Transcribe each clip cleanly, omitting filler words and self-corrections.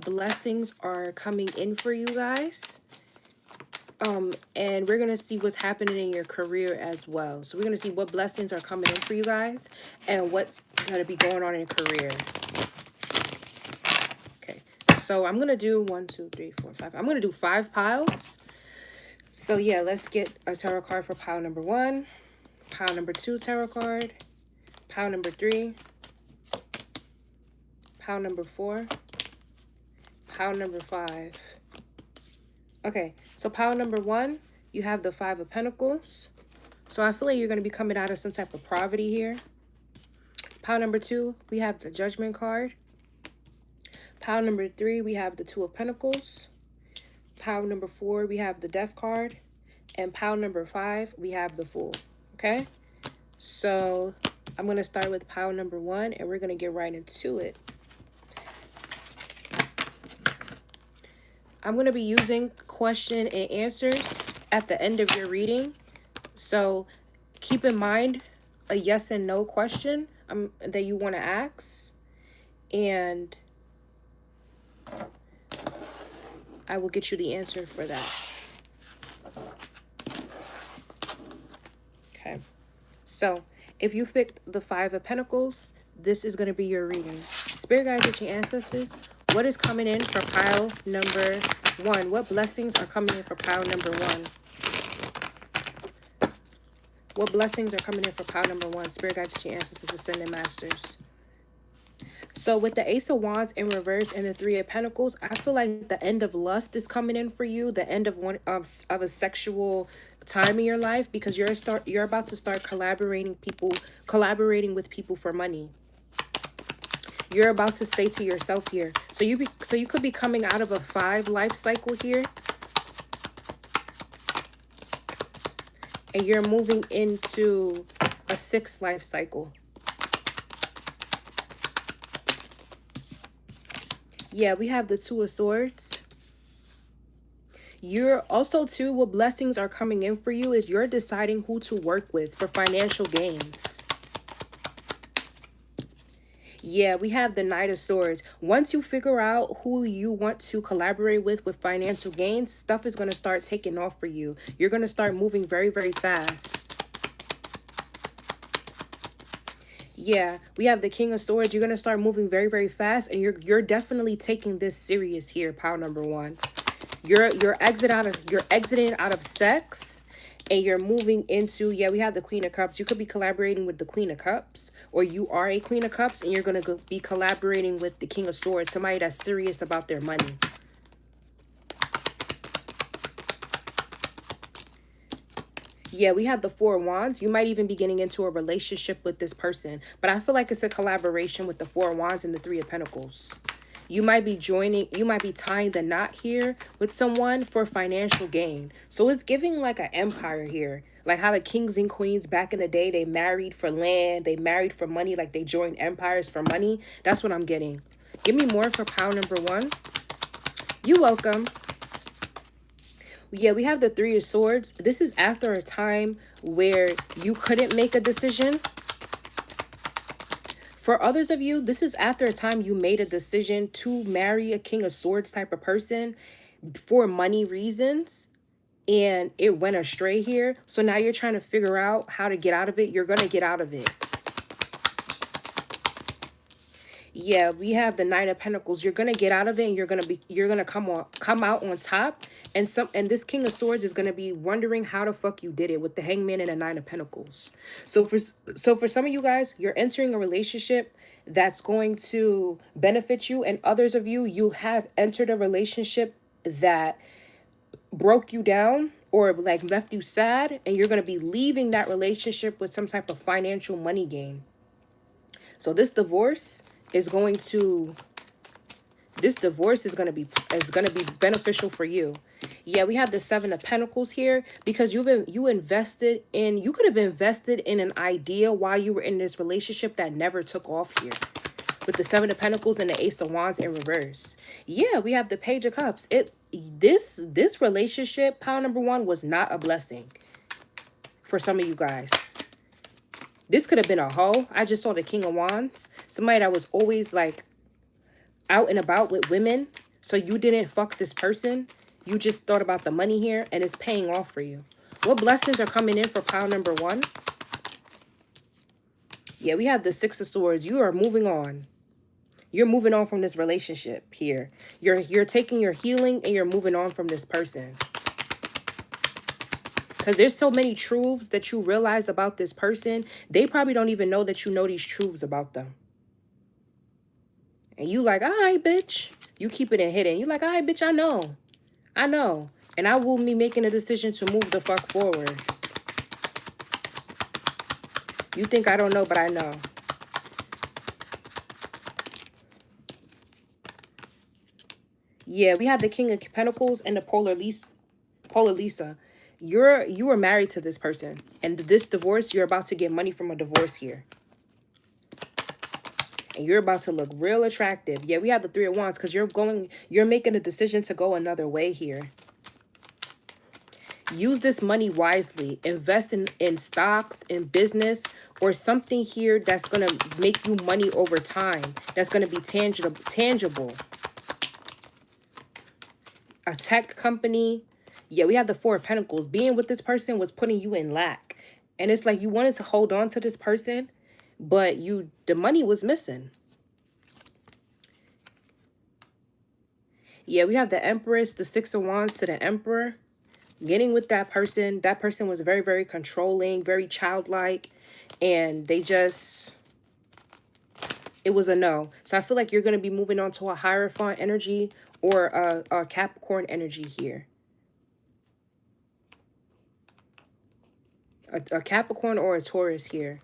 blessings are coming in for you guys. And we're going to see what's happening in your career as well. So we're going to see what blessings are coming in for you guys and what's going to be going on in your career. Okay. So I'm going to do 1, 2, 3, 4, 5. I'm going to do 5 piles. So yeah, let's get a tarot card for pile number 1, pile number 2 tarot card, pile number 3, pile number 4, pile number 5. Okay, so pile number 1, you have the 5 of Pentacles. So I feel like you're going to be coming out of some type of poverty here. Pile number 2, we have the Judgment card. Pile number 3, we have the 2 of Pentacles. Pile number 4, we have the Death card. And pile number 5, we have the Fool. Okay, so I'm going to start with pile number 1, and we're going to get right into it. I'm going to be using question and answers at the end of your reading. So keep in mind a yes and no question that you want to ask. And I will get you the answer for that. Okay. So if you picked the 5 of Pentacles, this is going to be your reading. Spirit guides and your ancestors, what is coming in for pile number 1? What blessings are coming in for pile number 1? What blessings are coming in for pile number 1? Spirit guides and your ancestors, ascended masters. So with the Ace of Wands in reverse and the 3 of Pentacles, I feel like the end of lust is coming in for you. The end of a sexual time in your life, because you're about to start collaborating with people for money. You're about to stay to yourself here. So you could be coming out of a 5 life cycle here. And you're moving into a 6 life cycle. Yeah, we have the 2 of Swords. You're also, too, what blessings are coming in for you is you're deciding who to work with for financial gains. Yeah, we have the Knight of Swords. Once you figure out who you want to collaborate with financial gains, stuff is going to start taking off for you. You're going to start moving very, very fast. Yeah, we have the King of Swords. You're going to start moving very, very fast, and you're definitely taking this serious here, pile number 1. You're exiting out of sex. And you're moving into, yeah, we have the Queen of Cups. You could be collaborating with the Queen of Cups, or you are a Queen of Cups, and you're going to be collaborating with the King of Swords, somebody that's serious about their money. Yeah, we have the 4 of Wands. You might even be getting into a relationship with this person, but I feel like it's a collaboration with the 4 of Wands and the 3 of Pentacles. You might be tying the knot here with someone for financial gain. So it's giving like an empire here. Like how the kings and queens back in the day, they married for land, they married for money, like they joined empires for money. That's what I'm getting. Give me more for pile number 1. You're welcome. Yeah, we have the 3 of Swords. This is after a time where you couldn't make a decision. For others of you, this is after a time you made a decision to marry a King of Swords type of person for money reasons, and it went astray here. So now you're trying to figure out how to get out of it. You're going to get out of it. Yeah, we have the Knight of Pentacles. You're going to get out of it, and you're going to come out on top. And this King of Swords is going to be wondering how the fuck you did it with the Hangman and the Nine of Pentacles. So for some of you guys, you're entering a relationship that's going to benefit you, and others of you, you have entered a relationship that broke you down or like left you sad, and you're going to be leaving that relationship with some type of financial money gain. So this divorce is going to be beneficial for you. Yeah, we have the 7 of Pentacles here because you could have invested in an idea while you were in this relationship that never took off here. With the 7 of Pentacles and the Ace of Wands in reverse. Yeah, we have the Page of Cups. This relationship, pile number 1, was not a blessing for some of you guys. This could have been a hoe. I just saw the King of Wands. Somebody that was always like out and about with women. So you didn't fuck this person. You just thought about the money here, and it's paying off for you. What blessings are coming in for pile number 1? Yeah, we have the Six of Swords. You are moving on. You're moving on from this relationship here. You're taking your healing and you're moving on from this person. Because there's so many truths that you realize about this person. They probably don't even know that you know these truths about them. And you like, all right, bitch. You keep it in hidden. You like, all right, bitch, I know. I know. And I will be making a decision to move the fuck forward. You think I don't know, but I know. Yeah, we have the King of Pentacles and the Polar Lisa. You were married to this person. And this divorce, you're about to get money from a divorce here. And you're about to look real attractive. Yeah, we have the Three of Wands because you're making a decision to go another way here. Use this money wisely. Invest in stocks, in business, or something here that's going to make you money over time. That's going to be tangible. A tech company. Yeah, we have the Four of Pentacles. Being with this person was putting you in lack. And it's like you wanted to hold on to this person, but the money was missing. Yeah, we have the Empress, the Six of Wands to the Emperor. Getting with that person was very, very controlling, very childlike, and it was a no. So I feel like you're going to be moving on to a Hierophant energy or a Capricorn energy here. A Capricorn or a Taurus here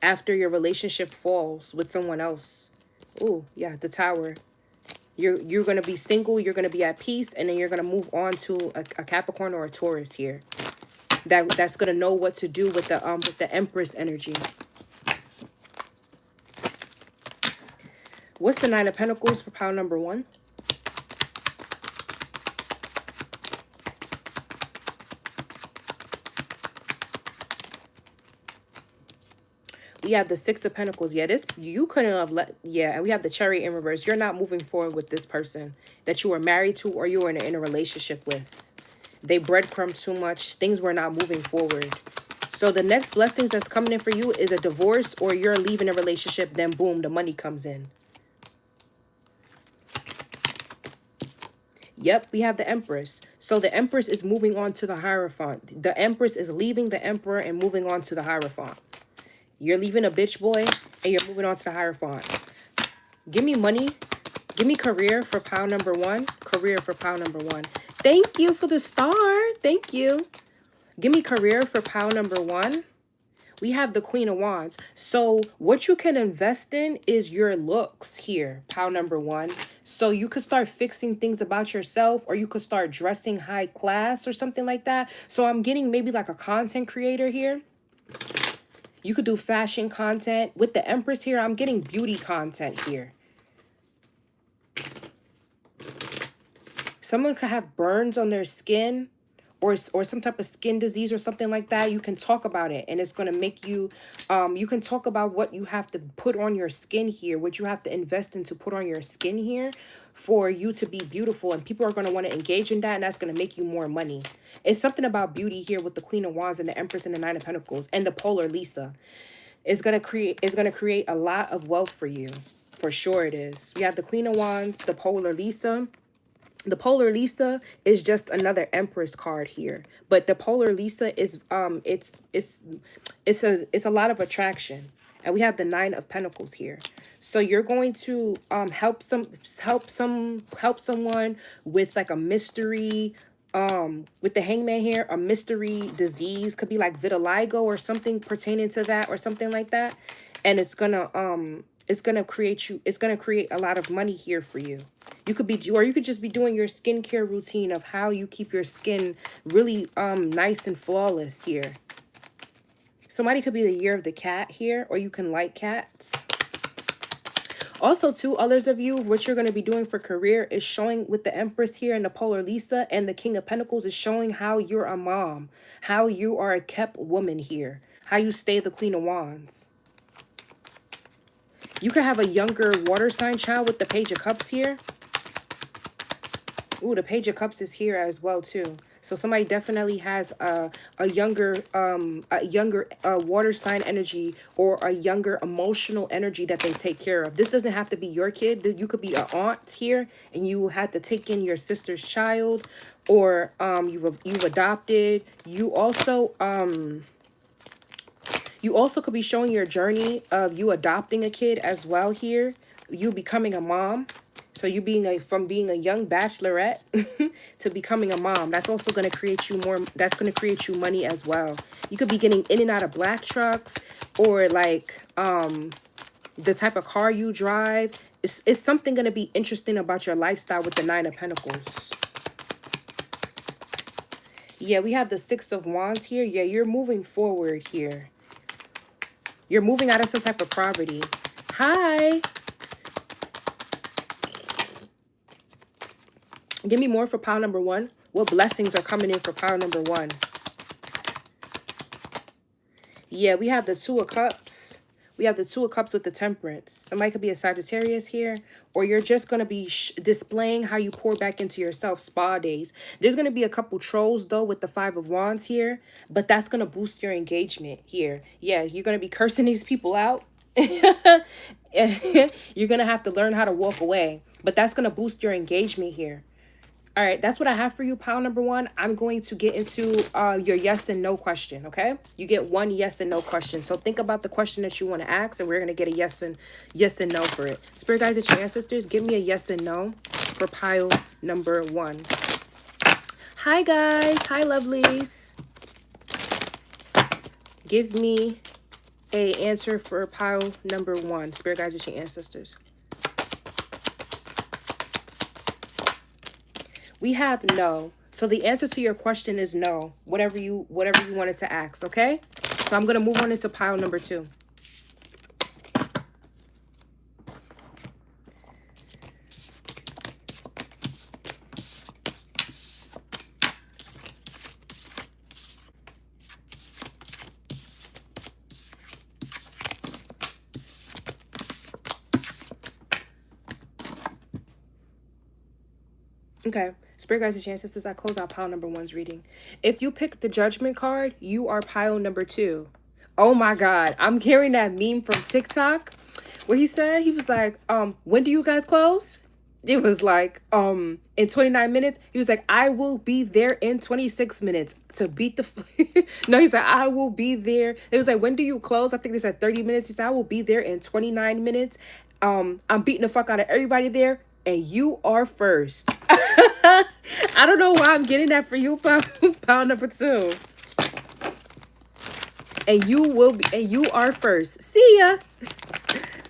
after your relationship falls with someone else. Ooh, yeah, the Tower. You're going to be single, you're going to be at peace, and then you're going to move on to a Capricorn or a Taurus here. That's going to know what to do with the Empress energy. What's the Nine of Pentacles for pile number 1? We have the Six of Pentacles. Yeah, you couldn't have yeah, and we have the Chariot in reverse. You're not moving forward with this person that you were married to or you were in a relationship with. They breadcrumbed too much. Things were not moving forward. So the next blessings that's coming in for you is a divorce or you're leaving a relationship. Then boom, the money comes in. Yep, we have the Empress. So the Empress is moving on to the Hierophant. The Empress is leaving the Emperor and moving on to the Hierophant. You're leaving a bitch boy and you're moving on to the Hierophant. Give me money. Give me career for pile number 1. Career for pile number 1. Thank you for the star. Thank you. Give me career for pile number 1. We have the Queen of Wands. So what you can invest in is your looks here, pile number 1. So you could start fixing things about yourself, or you could start dressing high class or something like that. So I'm getting maybe like a content creator here. You could do fashion content. With the Empress here, I'm getting beauty content here. Someone could have burns on their skin or some type of skin disease or something like that. You can talk about it, and it's going to make you, you can talk about what you have to put on your skin here, what you have to invest in to put on your skin here for you to be beautiful. And people are going to want to engage in that, and that's going to make you more money. It's something about beauty here with the Queen of Wands and the Empress and the Nine of Pentacles and the Polar Lisa. It's going to create a lot of wealth for you. For sure it is. We have the Queen of Wands, the Polar Lisa. The Polar Lisa is just another Empress card here, but the Polar Lisa is it's a lot of attraction, and we have the Nine of Pentacles here. So you're going to help someone with like a mystery, with the Hangman here, a mystery disease. Could be like vitiligo or something pertaining to that or something like that, and it's gonna create a lot of money here for you. You could just be doing your skincare routine of how you keep your skin really nice and flawless here. Somebody could be the year of the cat here, or you can like cats. Also, too, others of you, what you're going to be doing for career is showing with the Empress here and the Polar Lisa and the King of Pentacles is showing how you're a mom, how you are a kept woman here, how you stay the Queen of Wands. You could have a younger water sign child with the Page of Cups here. Ooh, the Page of Cups is here as well too. So somebody definitely has a younger water sign energy, or a younger emotional energy that they take care of. This doesn't have to be your kid. You could be an aunt here, and you had to take in your sister's child, or you've adopted. You also could be showing your journey of you adopting a kid as well here. You becoming a mom. So you from being a young bachelorette to becoming a mom. That's also going to create you more. That's going to create you money as well. You could be getting in and out of black trucks, or like the type of car you drive. It's something going to be interesting about your lifestyle with the Nine of Pentacles. Yeah, we have the Six of Wands here. Yeah, you're moving forward here. You're moving out of some type of poverty. Hi. Give me more for pile number one. What blessings are coming in for pile number one? Yeah, we have the Two of Cups. We have the Two of Cups with the Temperance. Somebody could be a Sagittarius here, or you're just going to be displaying how you pour back into yourself. Spa days. There's going to be a couple trolls, though, with the Five of Wands here, but that's going to boost your engagement here. Yeah, you're going to be cursing these people out. You're going to have to learn how to walk away, but that's going to boost your engagement here. All right, that's what I have for you, pile number one. I'm going to get into your yes and no question, okay? You get one yes and no question. So think about the question that you want to ask, and we're going to get a yes and no for it. Spirit guides, it's your ancestors. Give me a yes and no for pile number one. Hi, guys. Hi, lovelies. Give me a answer for pile number one. Spirit guides, it's your ancestors. We have no. So the answer to your question is no. Whatever you wanted to ask, okay? So I'm going to move on into pile number two. Okay. Spirit guides and ancestors, I close out pile number one's reading. If you pick the Judgment card, you are pile number two. Oh my God. I'm carrying that meme from TikTok where he said, he was like, when do you guys close? It was like, in 29 minutes. He was like, I will be there in 26 minutes to beat the... No, he said, I will be there. It was like, when do you close? I think they said 30 minutes. He said, I will be there in 29 minutes. I'm beating the fuck out of everybody there, and you are first. I don't know why I'm getting that for you, pile number two. And you are first. See ya.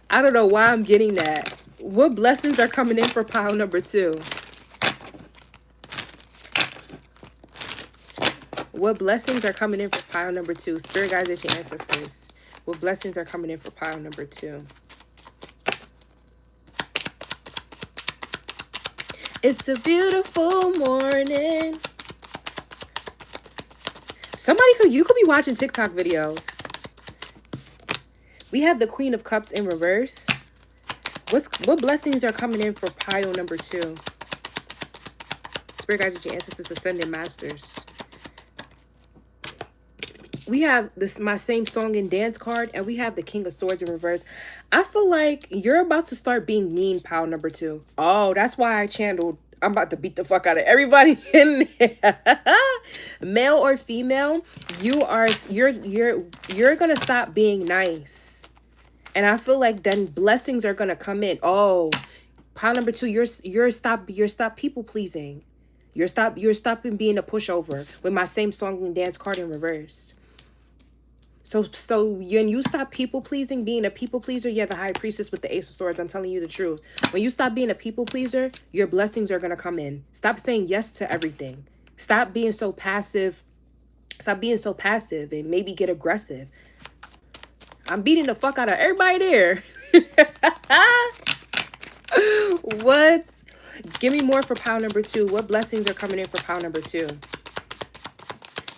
I don't know why I'm getting that. What blessings are coming in for pile number two? What blessings are coming in for pile number two? Spirit guides and your ancestors. What blessings are coming in for pile number two? It's a beautiful morning. You could be watching TikTok videos. We have the Queen of Cups in reverse. What blessings are coming in for pile number two? Spirit guides and your ancestors, ascended masters. We have my same song and dance card, and we have the King of Swords in reverse. I feel like you're about to start being mean, pile number two. Oh, that's why I channeled, I'm about to beat the fuck out of everybody in there. Male or female, you're gonna stop being nice. And I feel like then blessings are gonna come in. Oh, pile number two, you're stop people pleasing. You're stopping being a pushover with my same song and dance card in reverse. So when you stop people pleasing, being a people pleaser, you have the High Priestess with the Ace of Swords. I'm telling you the truth. When you stop being a people pleaser, your blessings are going to come in. Stop saying yes to everything. Stop being so passive. Stop being so passive and maybe get aggressive. I'm beating the fuck out of everybody there. What? Give me more for pile number two. What blessings are coming in for pile number two?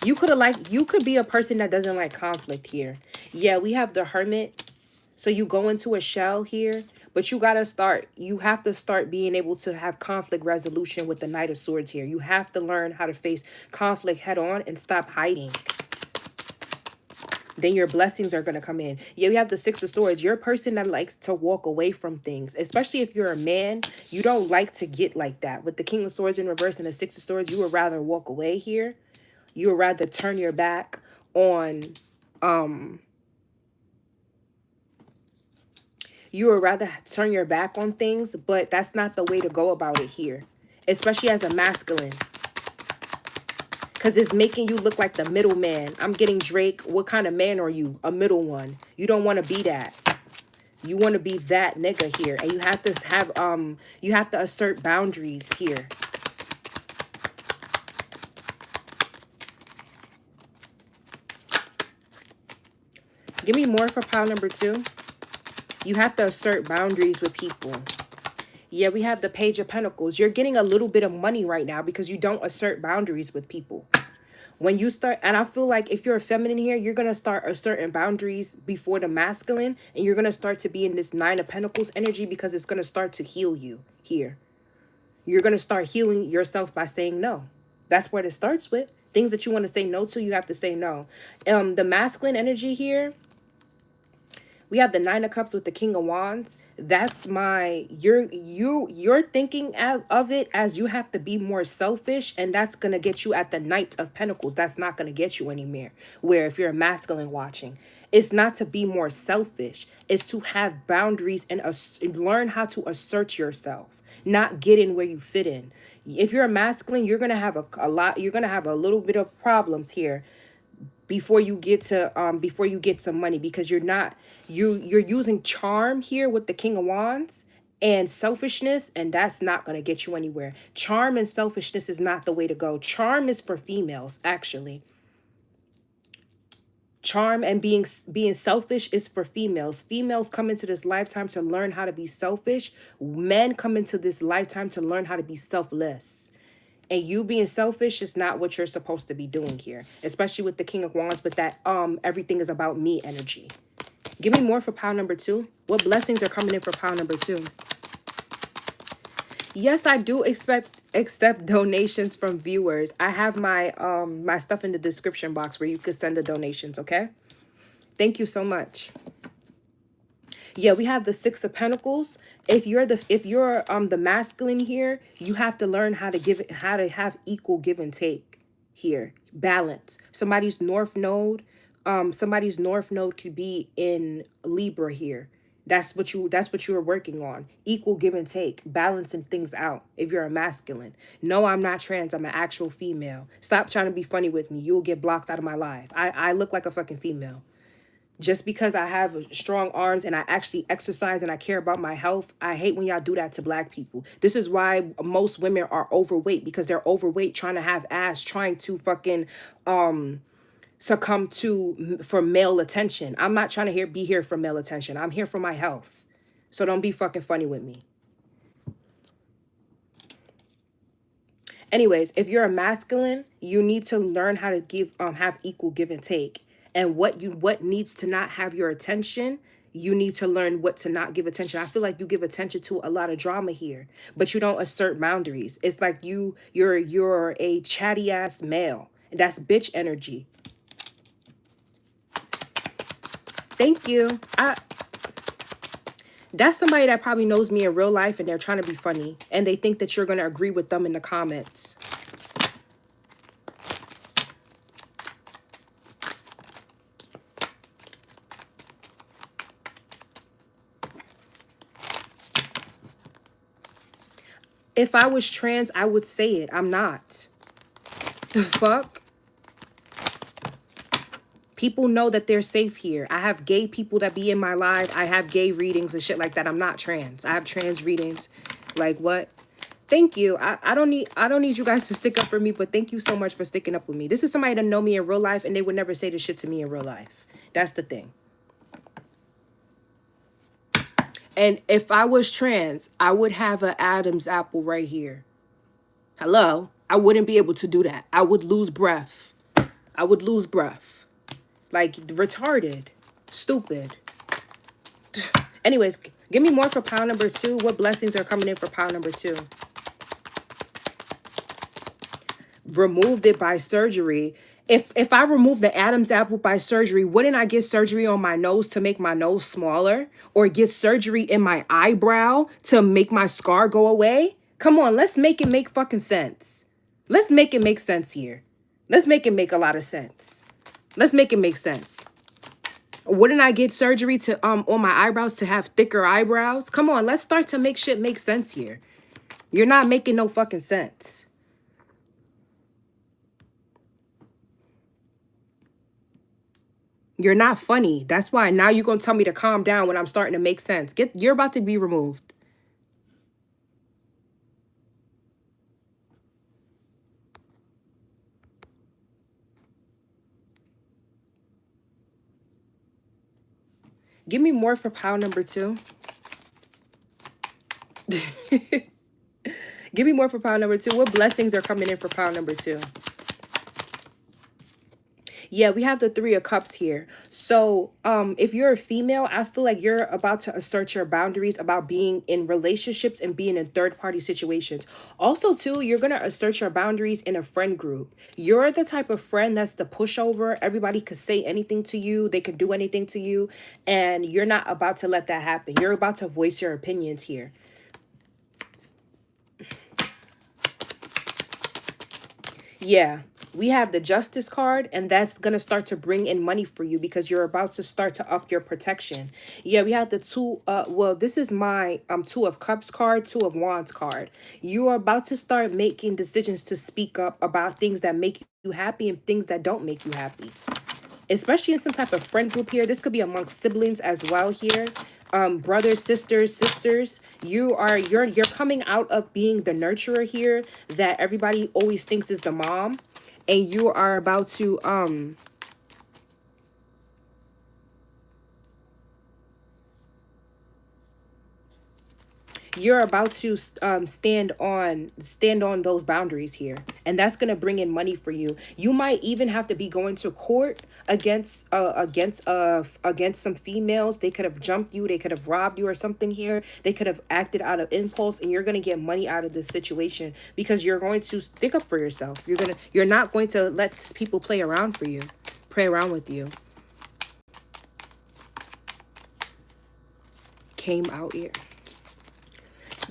You could be a person that doesn't like conflict here. Yeah, we have the Hermit. So you go into a shell here, But you have to start being able to have conflict resolution with the Knight of Swords here. You have to learn how to face conflict head on and stop hiding. Then your blessings are going to come in. Yeah, we have the Six of Swords. You're a person that likes to walk away from things, especially if you're a man. You don't like to get like that. With the King of Swords in reverse and the Six of Swords, you would rather walk away here. You would rather turn your back on, you would rather turn your back on things, but that's not the way to go about it here, especially as a masculine. Because it's making you look like the middleman. I'm getting Drake. What kind of man are you? A middle one. You don't want to be that. You want to be that nigga here. And you have to assert boundaries here. Give me more for pile number 2. You have to assert boundaries with people. Yeah, we have the Page of Pentacles. You're getting a little bit of money right now because you don't assert boundaries with people. When you start, and I feel like if you're a feminine here, you're going to start asserting boundaries before the masculine, and you're going to start to be in this Nine of Pentacles energy because it's going to start to heal you here. You're going to start healing yourself by saying no. That's what it starts with. Things that you want to say no to, you have to say no. The masculine energy here, we have the Nine of Cups with the King of Wands. That's you're thinking of it as you have to be more selfish, and that's going to get you at the Knight of Pentacles. That's not going to get you anywhere. Where if you're a masculine watching, it's not to be more selfish. It's to have boundaries and learn how to assert yourself, not get in where you fit in. If you're a masculine, you're going to have you're going to have a little bit of problems here before you get to money, because you're using charm here with the King of Wands and selfishness, and that's not going to get you anywhere. Charm and selfishness is not the way to go. Charm is for females, actually. Charm and being selfish is for females. Females come into this lifetime to learn how to be selfish. Men come into this lifetime to learn how to be selfless. And you being selfish is not what you're supposed to be doing here, especially with the King of Wands, but that everything is about me energy. Give me more for pile number 2. What blessings are coming in for pile number 2? Yes, I do accept donations from viewers. I have my my stuff in the description box where you could send the donations, okay? Thank you so much. Yeah, we have the Six of Pentacles. If you're the masculine here, you have to learn how to have equal give and take here. Balance. Somebody's north node could be in Libra here. That's what you're working on. Equal give and take, balancing things out. If you're a masculine. No, I'm not trans. I'm an actual female. Stop trying to be funny with me. You'll get blocked out of my life. I look like a fucking female. Just because I have strong arms and I actually exercise and I care about my health, I hate when y'all do that to black people. This is why most women are overweight, because they're overweight, trying to have ass, trying to fucking succumb for male attention. I'm not trying to be here for male attention. I'm here for my health. So don't be fucking funny with me. Anyways, if you're a masculine, you need to learn how to have equal give and take. And what needs to not have your attention, you need to learn what to not give attention. I feel like you give attention to a lot of drama here, but you don't assert boundaries. It's like you're a chatty ass male. And that's bitch energy. Thank you. That's somebody that probably knows me in real life and they're trying to be funny. And they think that you're going to agree with them in the comments. If I was trans, I would say it. I'm not. The fuck? People know that they're safe here. I have gay people that be in my live. I have gay readings and shit like that. I'm not trans. I have trans readings. Like what? Thank you. I don't need you guys to stick up for me, but thank you so much for sticking up with me. This is somebody that know me in real life and they would never say this shit to me in real life. That's the thing. And if I was trans, I would have an Adam's apple right here. Hello? I wouldn't be able to do that. I would lose breath. I would lose breath. Like, retarded. Stupid. Anyways, Give me more for pile number 2. What blessings are coming in for pile number 2? Removed it by surgery. If I remove the Adam's apple by surgery, wouldn't I get surgery on my nose to make my nose smaller? Or get surgery in my eyebrow to make my scar go away? Come on, let's make it make fucking sense. Let's make it make sense here. Let's make it make a lot of sense. Let's make it make sense. Wouldn't I get surgery to on my eyebrows to have thicker eyebrows? Come on, let's start to make shit make sense here. You're not making no fucking sense. You're not funny. That's why now you're going to tell me to calm down when I'm starting to make sense. You're about to be removed. Give me more for pile number 2. Give me more for pile number 2. What blessings are coming in for pile number 2? Yeah, we have the 3 of Cups here. So if you're a female, I feel like you're about to assert your boundaries about being in relationships and being in third-party situations. Also, too, you're going to assert your boundaries in a friend group. You're the type of friend that's the pushover. Everybody could say anything to you. They could do anything to you. And you're not about to let that happen. You're about to voice your opinions here. Yeah. We have the Justice card, and that's going to start to bring in money for you because you're about to start to up your protection. Yeah, we have the 2, well, this is my 2 of Cups card, 2 of Wands card. You are about to start making decisions to speak up about things that make you happy and things that don't make you happy. Especially in some type of friend group here. This could be amongst siblings as well here. Brothers, sisters, you're coming out of being the nurturer here that everybody always thinks is the mom. And you are about to stand on those boundaries here, and that's going to bring in money for you. You might even have to be going to court against some females. They could have jumped you, they could have robbed you or something here. They could have acted out of impulse, and you're going to get money out of this situation because you're going to stick up for yourself. You're not going to let people play around with you. Came out here.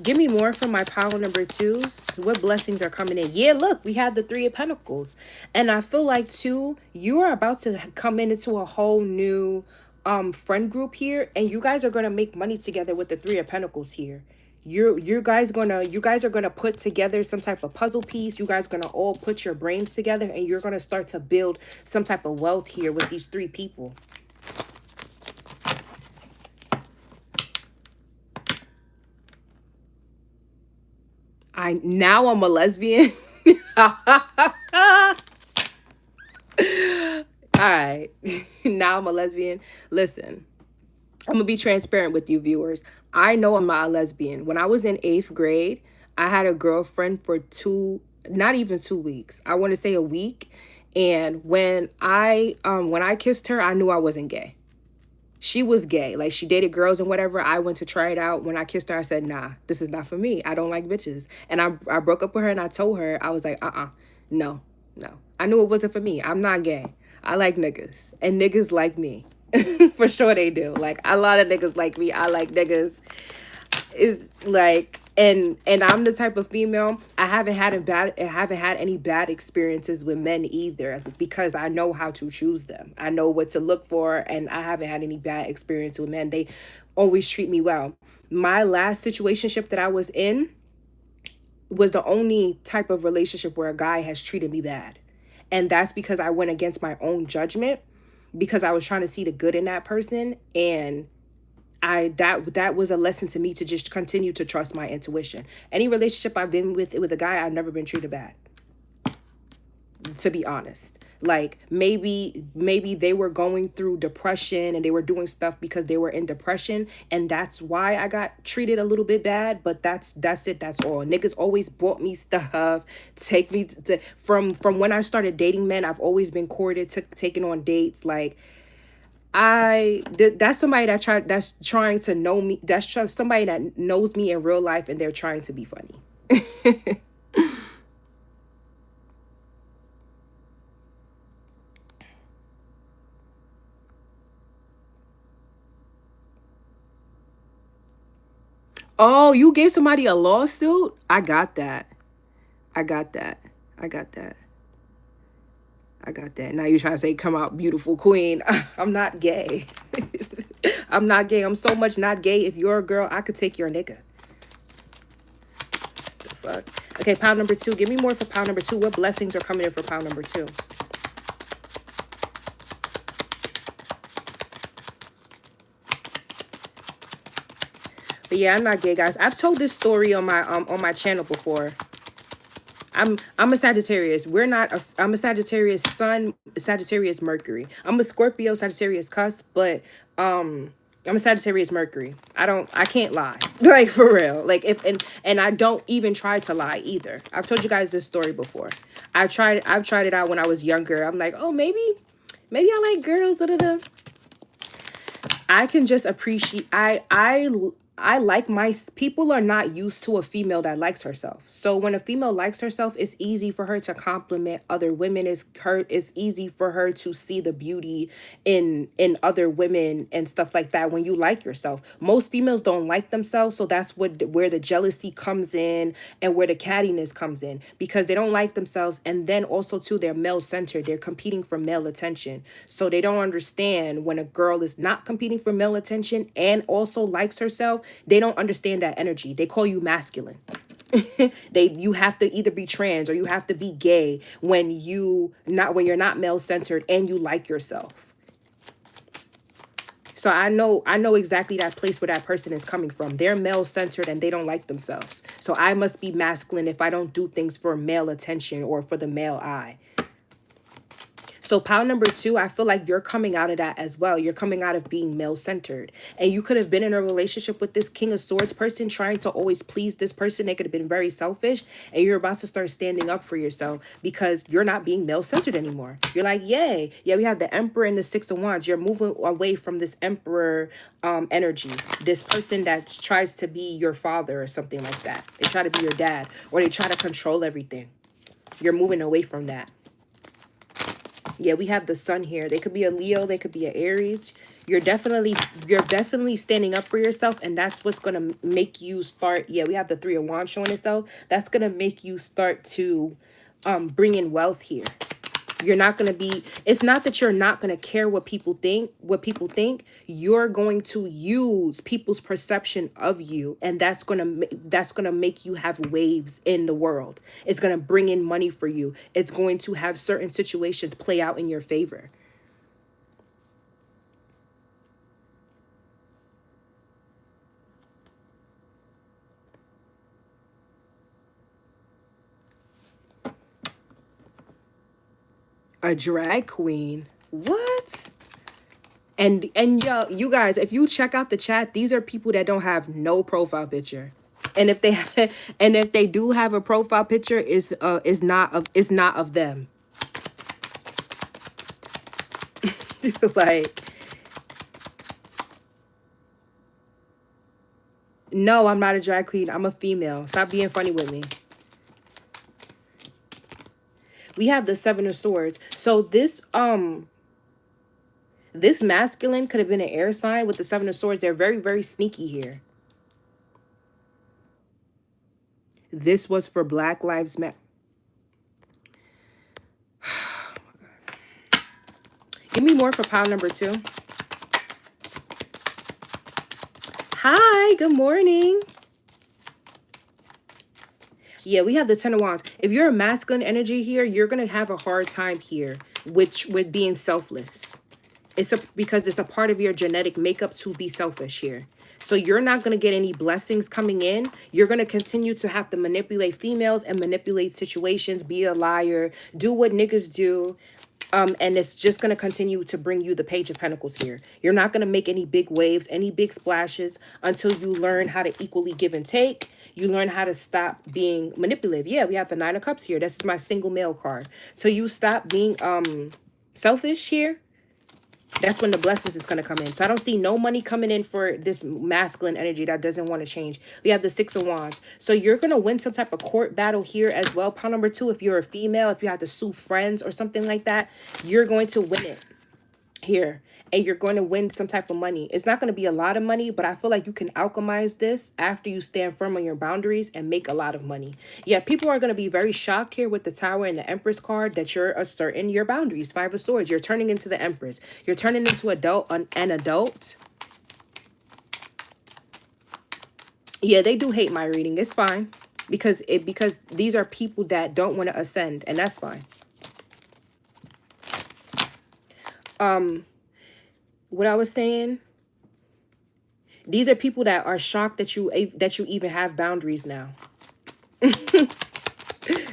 Give me more from my pile number 2s. What blessings are coming in? Yeah, look, we had the 3 of Pentacles. And I feel like, too, you are about to come into a whole new friend group here. And you guys are going to make money together with the 3 of Pentacles here. You guys are gonna put together some type of puzzle piece. You guys are gonna all put your brains together, and you're gonna start to build some type of wealth here with these 3 people. Now I'm a lesbian. All right. Now I'm a lesbian. Listen, I'm gonna be transparent with you viewers. I know I'm not a lesbian. When I was in 8th grade, I had a girlfriend for not even 2 weeks. I want to say a week. And when I kissed her, I knew I wasn't gay. She was gay. Like, she dated girls and whatever. I went to try it out. When I kissed her, I said, nah, this is not for me. I don't like bitches. And I broke up with her, and I told her, I was like, no. I knew it wasn't for me. I'm not gay. I like niggas. And niggas like me. For sure they do. Like, a lot of niggas like me. I like niggas. Is like, and I'm the type of female, I haven't had any bad experiences with men either, because I know how to choose them. I know what to look for, and I haven't had any bad experience with men. They always treat me well. My last situationship that I was in was the only type of relationship where a guy has treated me bad. And that's because I went against my own judgment, because I was trying to see the good in that person, and that was a lesson to me to just continue to trust my intuition. Any relationship I've been with a guy, I've never been treated bad, to be honest. Like, maybe they were going through depression and they were doing stuff because they were in depression, and that's why I got treated a little bit bad. But that's it. That's all. Niggas always bought me stuff, take me from when I started dating men. I've always been courted, taken on dates. Like, That's somebody that's trying to know me. Somebody that knows me in real life, and they're trying to be funny. Oh, you gave somebody a lawsuit? I got that. I got that. I got that. I got that. Now you're trying to say, come out, beautiful queen. I'm not gay. I'm not gay. I'm so much not gay. If you're a girl, I could take your nigga. The fuck? Okay, pound number 2. Give me more for pound number 2. What blessings are coming in for pound number 2? But yeah, I'm not gay, guys. I've told this story on my channel before. I'm a Sagittarius. I'm a Sagittarius Sun, Sagittarius Mercury. I'm a Scorpio, Sagittarius cusp, but I'm a Sagittarius Mercury. I can't lie. Like, for real. Like, and I don't even try to lie either. I've told you guys this story before. I've tried it out when I was younger. I'm like, oh, maybe I like girls. Da, da, da. I can just appreciate, I like people are not used to a female that likes herself. So when a female likes herself, it's easy for her to compliment other women. It's easy for her to see the beauty in other women and stuff like that. When you like yourself, most females don't like themselves. So that's where the jealousy comes in and where the cattiness comes in, because they don't like themselves. And then also too, they're male centered. They're competing for male attention. So they don't understand when a girl is not competing for male attention and also likes herself. They don't understand that energy. They call you masculine. You have to either be trans or you have to be gay when you're not male centered and you like yourself. So I know exactly that place where that person is coming from. They're male centered and they don't like themselves. So I must be masculine if I don't do things for male attention or for the male eye. So pound number 2, I feel like you're coming out of that as well. You're coming out of being male-centered. And you could have been in a relationship with this King of Swords person, trying to always please this person. They could have been very selfish. And you're about to start standing up for yourself because you're not being male-centered anymore. You're like, yay. Yeah, we have the Emperor and the Six of Wands. You're moving away from this Emperor energy. This person that tries to be your father or something like that. They try to be your dad. Or they try to control everything. You're moving away from that. Yeah, we have the sun here. They could be a Leo. They could be an Aries. You're definitely standing up for yourself. And that's what's going to make you start. Yeah, we have the Three of Wands showing itself. That's going to make you start to bring in wealth here. You're not going to be, it's not that you're not going to care what people think. You're going to use people's perception of you. And that's going to make you have waves in the world. It's going to bring in money for you. It's going to have certain situations play out in your favor. A drag queen? What? And yo, you guys, if you check out the chat, these are people that don't have no profile picture. And if they do have a profile picture, is not of them. Like, no, I'm not a drag queen. I'm a female. Stop being funny with me. We have the Seven of Swords. So this masculine could have been an air sign with the Seven of Swords. They're very, very sneaky here. This was for Black Lives Matter. Give me more for pound number 2. Hi, good morning. Yeah, we have the Ten of Wands. If you're a masculine energy here, you're going to have a hard time here with being selfless. Because it's a part of your genetic makeup to be selfish here. So you're not going to get any blessings coming in. You're going to continue to have to manipulate females and manipulate situations, be a liar, do what niggas do. And it's just going to continue to bring you the Page of Pentacles here. You're not going to make any big waves, any big splashes until you learn how to equally give and take. You learn how to stop being manipulative. Yeah, we have the Nine of Cups here. This is my single male card. So you stop being selfish here. That's when the blessings is going to come in. So I don't see no money coming in for this masculine energy that doesn't want to change. We have the Six of Wands. So you're going to win some type of court battle here as well. Pile number 2, if you're a female, if you have to sue friends or something like that, you're going to win it here. And you're going to win some type of money. It's not going to be a lot of money, but I feel like you can alchemize this after you stand firm on your boundaries and make a lot of money. Yeah, people are going to be very shocked here with the Tower and the Empress card that you're asserting your boundaries. Five of Swords. You're turning into the Empress. You're turning into an adult. Yeah, they do hate my reading. It's fine. Because these are people that don't want to ascend. And that's fine. What I was saying, these are people that are shocked that you even have boundaries now.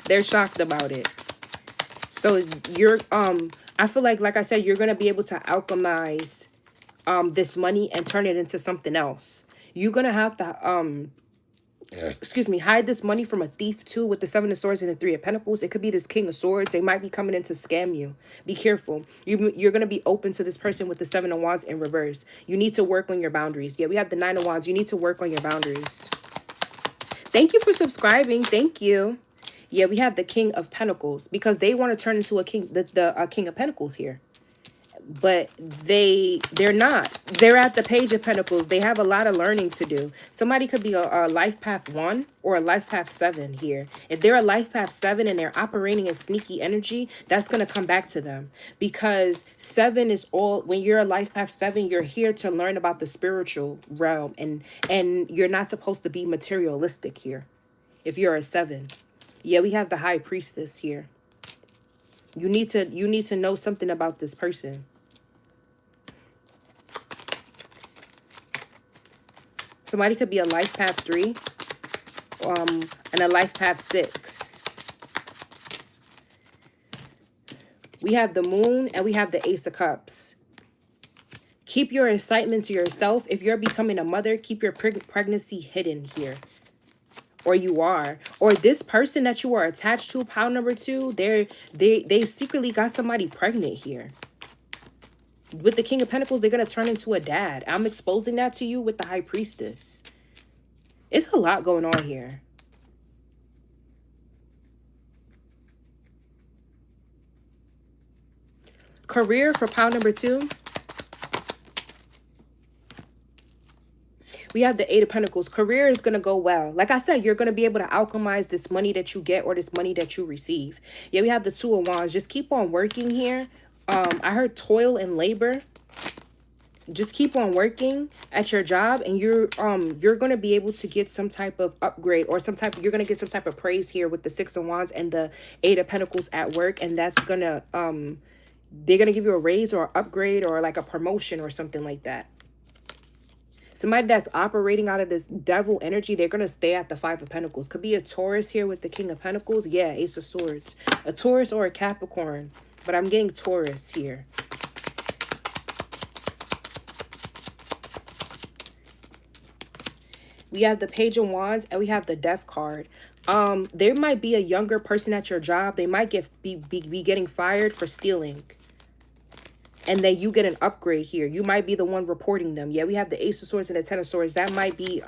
They're shocked about it. So you're I feel like I said, you're gonna be able to alchemize this money and turn it into something else. You're gonna have to hide this money from a thief too, with the Seven of Swords and the Three of Pentacles. It could be this King of Swords. They might be coming in to scam you. Be careful. You're going to be open to this person with the Seven of Wands in reverse. You need to work on your boundaries. Yeah, we have the Nine of Wands. You need to work on your boundaries. Thank you for subscribing. Thank you. Yeah, we have the King of Pentacles because they want to turn into a king, the King of Pentacles here. But they're not. They're at the Page of Pentacles. They have a lot of learning to do. Somebody could be a life path 1 or a life path 7 here. If they're a life path 7 and they're operating in sneaky energy, that's going to come back to them. Because 7 is all, when you're a life path 7, you're here to learn about the spiritual realm. And you're not supposed to be materialistic here. If you're a 7. Yeah, we have the High Priestess here. You need to know something about this person. Somebody could be a life path 3 and a life path 6. We have the Moon and we have the Ace of Cups. Keep your excitement to yourself. If you're becoming a mother, keep your pregnancy hidden here. Or you are. Or this person that you are attached to, pile number 2, they secretly got somebody pregnant here. With the King of Pentacles, they're going to turn into a dad. I'm exposing that to you with the High Priestess. It's a lot going on here. Career for pile number 2. We have the Eight of Pentacles. Career is going to go well. Like I said, you're going to be able to alchemize this money that you get or this money that you receive. Yeah, we have the Two of Wands. Just keep on working here. I heard toil and labor. Just keep on working at your job and you're going to be able to get some type of upgrade or you're going to get some type of praise here with the Six of Wands and the Eight of Pentacles at work. And that's going to, they're going to give you a raise or upgrade or like a promotion or something like that. Somebody that's operating out of this devil energy, they're going to stay at the Five of Pentacles. Could be a Taurus here with the King of Pentacles. Yeah, Ace of Swords. A Taurus or a Capricorn. But I'm getting Taurus here. We have the Page of Wands and we have the Death card. There might be a younger person at your job. They might be getting fired for stealing. And then you get an upgrade here. You might be the one reporting them. Yeah, we have the Ace of Swords and the Ten of Swords. That might be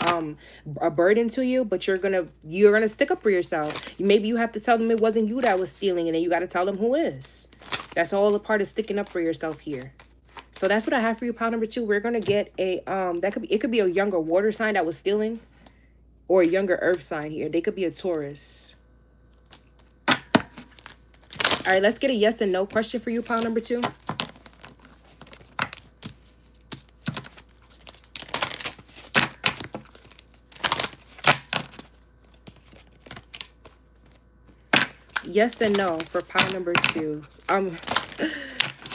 a burden to you, but you're gonna stick up for yourself. Maybe you have to tell them it wasn't you that was stealing, and then you got to tell them who is. That's all a part of sticking up for yourself here. So that's what I have for you, pile number 2. We're gonna get a it could be a younger water sign that was stealing, or a younger earth sign here. They could be a Taurus. All right, let's get a yes and no question for you, pile number 2. Yes and no for pile number 2.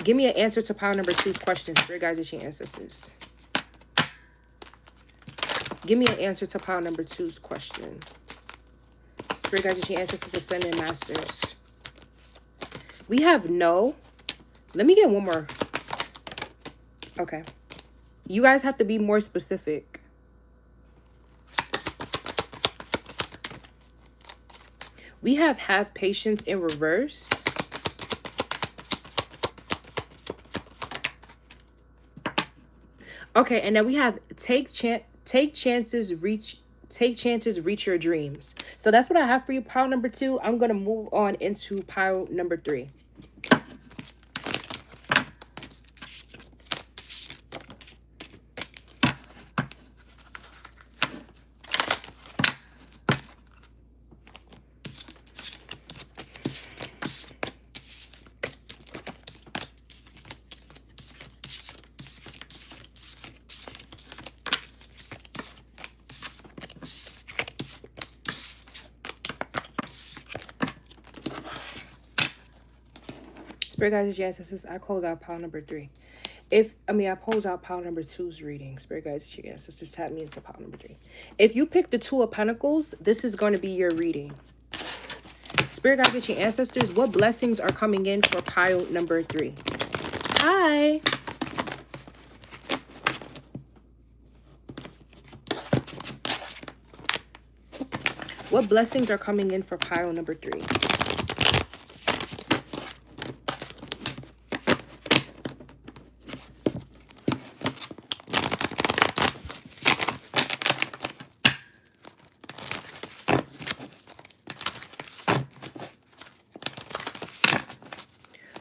Give me an answer to pile number 2's question. Spirit guides, is your ancestors. Give me an answer to pile number 2's question. Spirit guides, is your ancestors, ascended masters. We have no. Let me get one more. Okay. You guys have to be more specific. We have patience in reverse. Okay, and then we have take chances, reach your dreams. So that's what I have for you, pile number 2. I'm gonna move on into pile number 3. Spirit guides, yes, this is, I close out pile number 3. I pose out pile number 2's reading. Spirit guides, yes, just tap me into pile number 3. If you pick the 2 of Pentacles, this is going to be your reading. Spirit guides, your ancestors, what blessings are coming in for pile number 3? Hi. What blessings are coming in for pile number 3?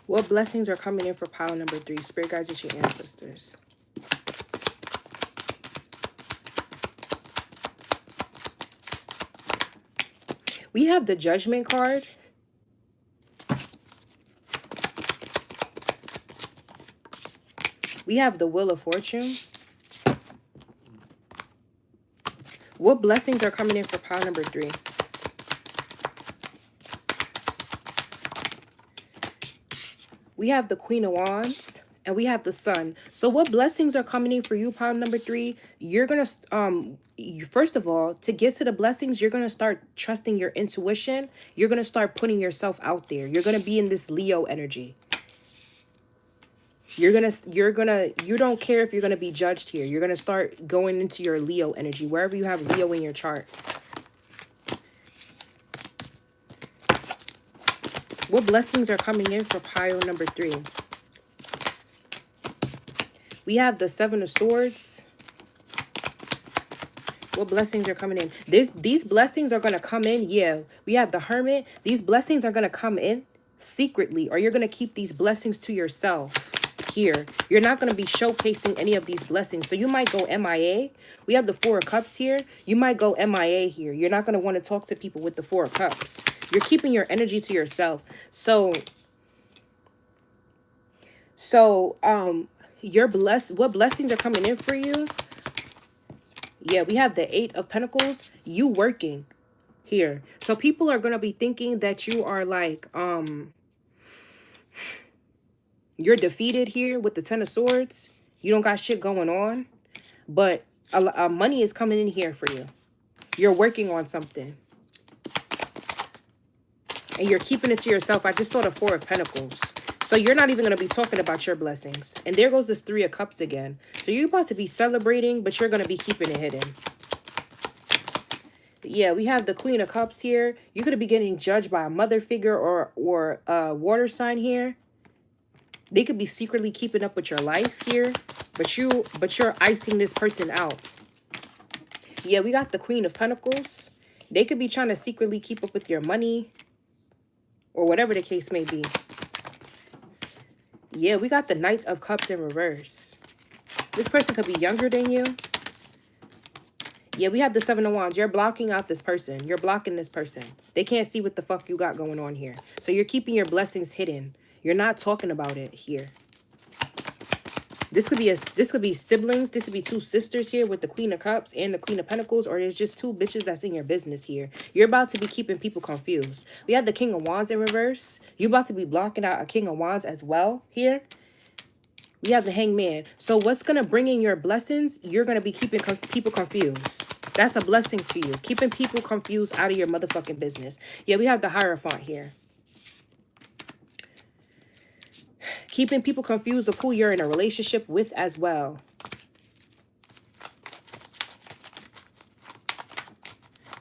What blessings are coming in for pile number 3? Spirit guides, it's your ancestors. We have the Judgment card. We have the Wheel of Fortune. What blessings are coming in for pile number 3? We have the Queen of Wands. And we have the Sun. So what blessings are coming in for you, pile number 3? You're going to, first of all, to get to the blessings, you're going to start trusting your intuition. You're going to start putting yourself out there. You're going to be in this Leo energy. You don't care if you're going to be judged here. You're going to start going into your Leo energy, wherever you have Leo in your chart. What blessings are coming in for pile number 3? We have the 7 of Swords. What blessings are coming in? These blessings are going to come in. Yeah, we have the Hermit. These blessings are going to come in secretly, or you're going to keep these blessings to yourself here. You're not going to be showcasing any of these blessings. So you might go MIA. We have the 4 of Cups here. You might go MIA here. You're not going to want to talk to people with the 4 of Cups. You're keeping your energy to yourself. So what blessings are coming in for you? Yeah, we have the 8 of Pentacles. You working here. So people are going to be thinking that you are like, you're defeated here with the 10 of Swords. You don't got shit going on. But money is coming in here for you. You're working on something. And you're keeping it to yourself. I just saw the 4 of Pentacles. So you're not even going to be talking about your blessings. And there goes this 3 of Cups again. So you're about to be celebrating, but you're going to be keeping it hidden. Yeah, we have the Queen of Cups here. You're going to be getting judged by a mother figure or a water sign here. They could be secretly keeping up with your life here, but you're icing this person out. Yeah, we got the Queen of Pentacles. They could be trying to secretly keep up with your money or whatever the case may be. Yeah, we got the Knight of Cups in reverse. This person could be younger than you. Yeah, we have the 7 of Wands. You're blocking out this person. You're blocking this person. They can't see what the fuck you got going on here. So you're keeping your blessings hidden. You're not talking about it here. This could be siblings. This could be 2 sisters here with the Queen of Cups and the Queen of Pentacles, or there's just 2 bitches that's in your business here. You're about to be keeping people confused. We have the King of Wands in reverse. You're about to be blocking out a King of Wands as well here. We have the Hangman. So what's going to bring in your blessings? You're going to be keeping people confused. That's a blessing to you. Keeping people confused out of your motherfucking business. Yeah, we have the Hierophant here. Keeping people confused of who you're in a relationship with as well.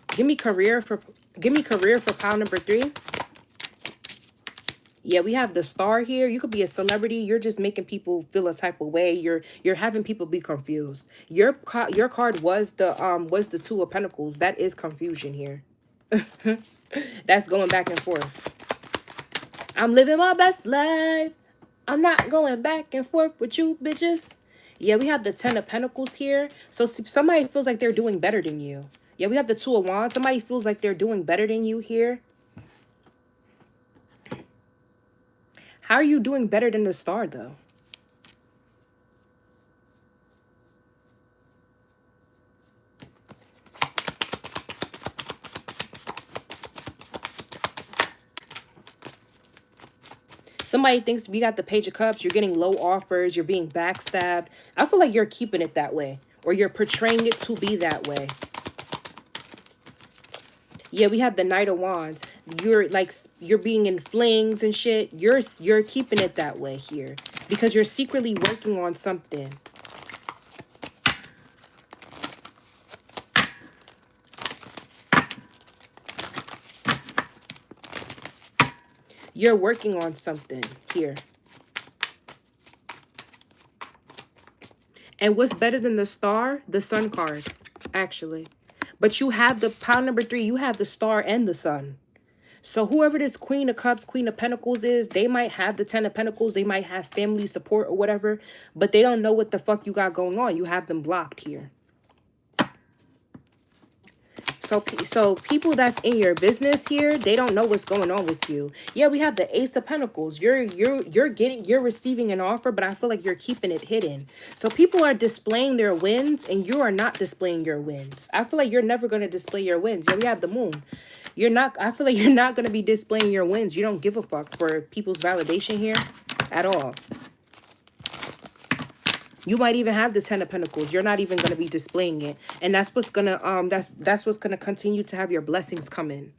Give me career for pile number 3. Yeah, we have the star here. You could be a celebrity. You're just making people feel a type of way. You're having people be confused. Your card was the Two of Pentacles. That is confusion here. That's going back and forth. I'm living my best life. I'm not going back and forth with you bitches. Yeah, we have the Ten of Pentacles here. So somebody feels like they're doing better than you. Yeah, we have the Two of Wands. Somebody feels like they're doing better than you here. How are you doing better than the star, though? Somebody thinks we got the Page of Cups. You're getting low offers. You're being backstabbed. I feel like you're keeping it that way. Or you're portraying it to be that way. Yeah, we have the Knight of Wands. You're being in flings and shit. You're keeping it that way here. Because you're secretly working on something. You're working on something here. And what's better than the star? The sun card, actually. But you have the pile number 3. You have the star and the sun. So whoever this Queen of Cups, Queen of Pentacles is, they might have the Ten of Pentacles. They might have family support or whatever. But they don't know what the fuck you got going on. You have them blocked here. So people that's in your business here, they don't know what's going on with you. Yeah, we have the Ace of Pentacles. You're receiving an offer, but I feel like you're keeping it hidden. So people are displaying their wins and you are not displaying your wins. I feel like you're never going to display your wins. Yeah, we have the Moon. I feel like you're not going to be displaying your wins. You don't give a fuck for people's validation here at all. You might even have the Ten of Pentacles. You're not even going to be displaying it. And that's what's going to that's what's going to continue to have your blessings come in.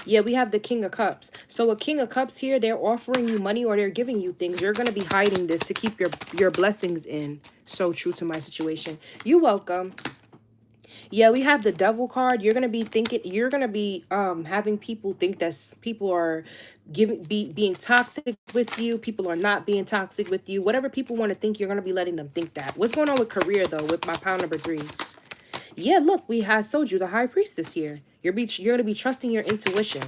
Yeah, we have the King of Cups. So a King of Cups here, they're offering you money or they're giving you things. You're going to be hiding this to keep your blessings in. So true to my situation. You're welcome. Yeah, we have the Devil card. You're gonna be having people think that people are being toxic with you. People are not being toxic with you. Whatever people want to think, you're gonna be letting them think that. What's going on with career though? With my pile number 3s. Yeah, look, we have told you the High Priestess here. You're gonna be trusting your intuition,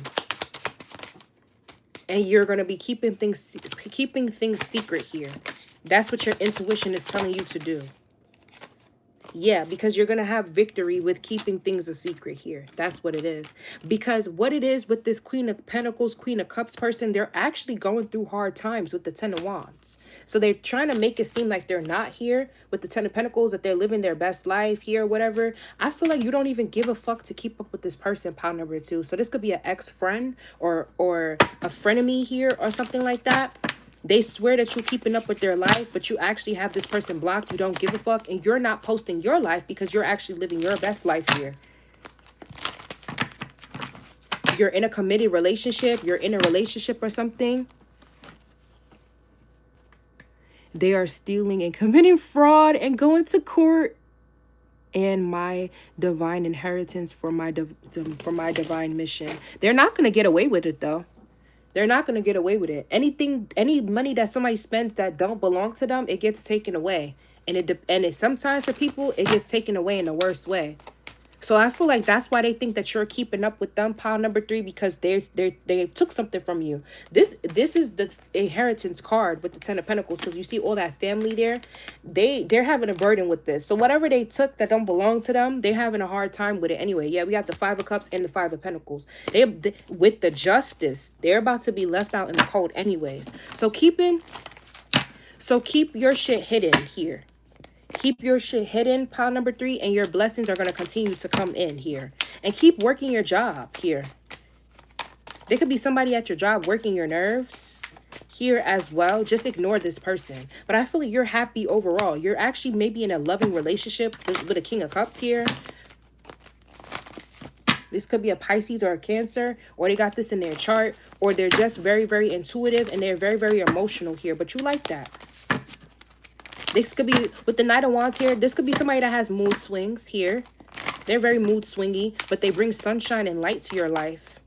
and you're gonna be keeping things secret here. That's what your intuition is telling you to do. Yeah, because you're going to have victory with keeping things a secret here. That's what it is. Because what it is with this Queen of Pentacles, Queen of Cups person, they're actually going through hard times with the Ten of Wands. So they're trying to make it seem like they're not here with the Ten of Pentacles, that they're living their best life here, whatever. I feel like you don't even give a fuck to keep up with this person, pile number 2. So this could be an ex-friend or a frenemy here or something like that. They swear that you're keeping up with their life, but you actually have this person blocked. You don't give a fuck, and you're not posting your life because you're actually living your best life here. You're in a committed relationship. You're in a relationship or something. They are stealing and committing fraud and going to court. And my divine inheritance for my divine mission. They're not going to get away with it, though. They're not going to get away with it. Any money that somebody spends that don't belong to them, it gets taken away. And it sometimes for people, it gets taken away in the worst way. So I feel like that's why they think that you're keeping up with them, pile number 3, because they took something from you. This is the inheritance card with the Ten of Pentacles, because you see all that family there. They're having a burden with this. So whatever they took that don't belong to them, they're having a hard time with it anyway. Yeah, we got the Five of Cups and the Five of Pentacles. With the Justice, they're about to be left out in the cold anyways. So keep your shit hidden here. Keep your shit hidden, pile number 3, and your blessings are going to continue to come in here. And keep working your job here. There could be somebody at your job working your nerves here as well. Just ignore this person. But I feel like you're happy overall. You're actually maybe in a loving relationship with a King of Cups here. This could be a Pisces or a Cancer, or they got this in their chart, or they're just very, very intuitive and they're very, very emotional here. But you like that. This could be, with the Knight of Wands here, this could be somebody that has mood swings here. They're very mood swingy, but they bring sunshine and light to your life.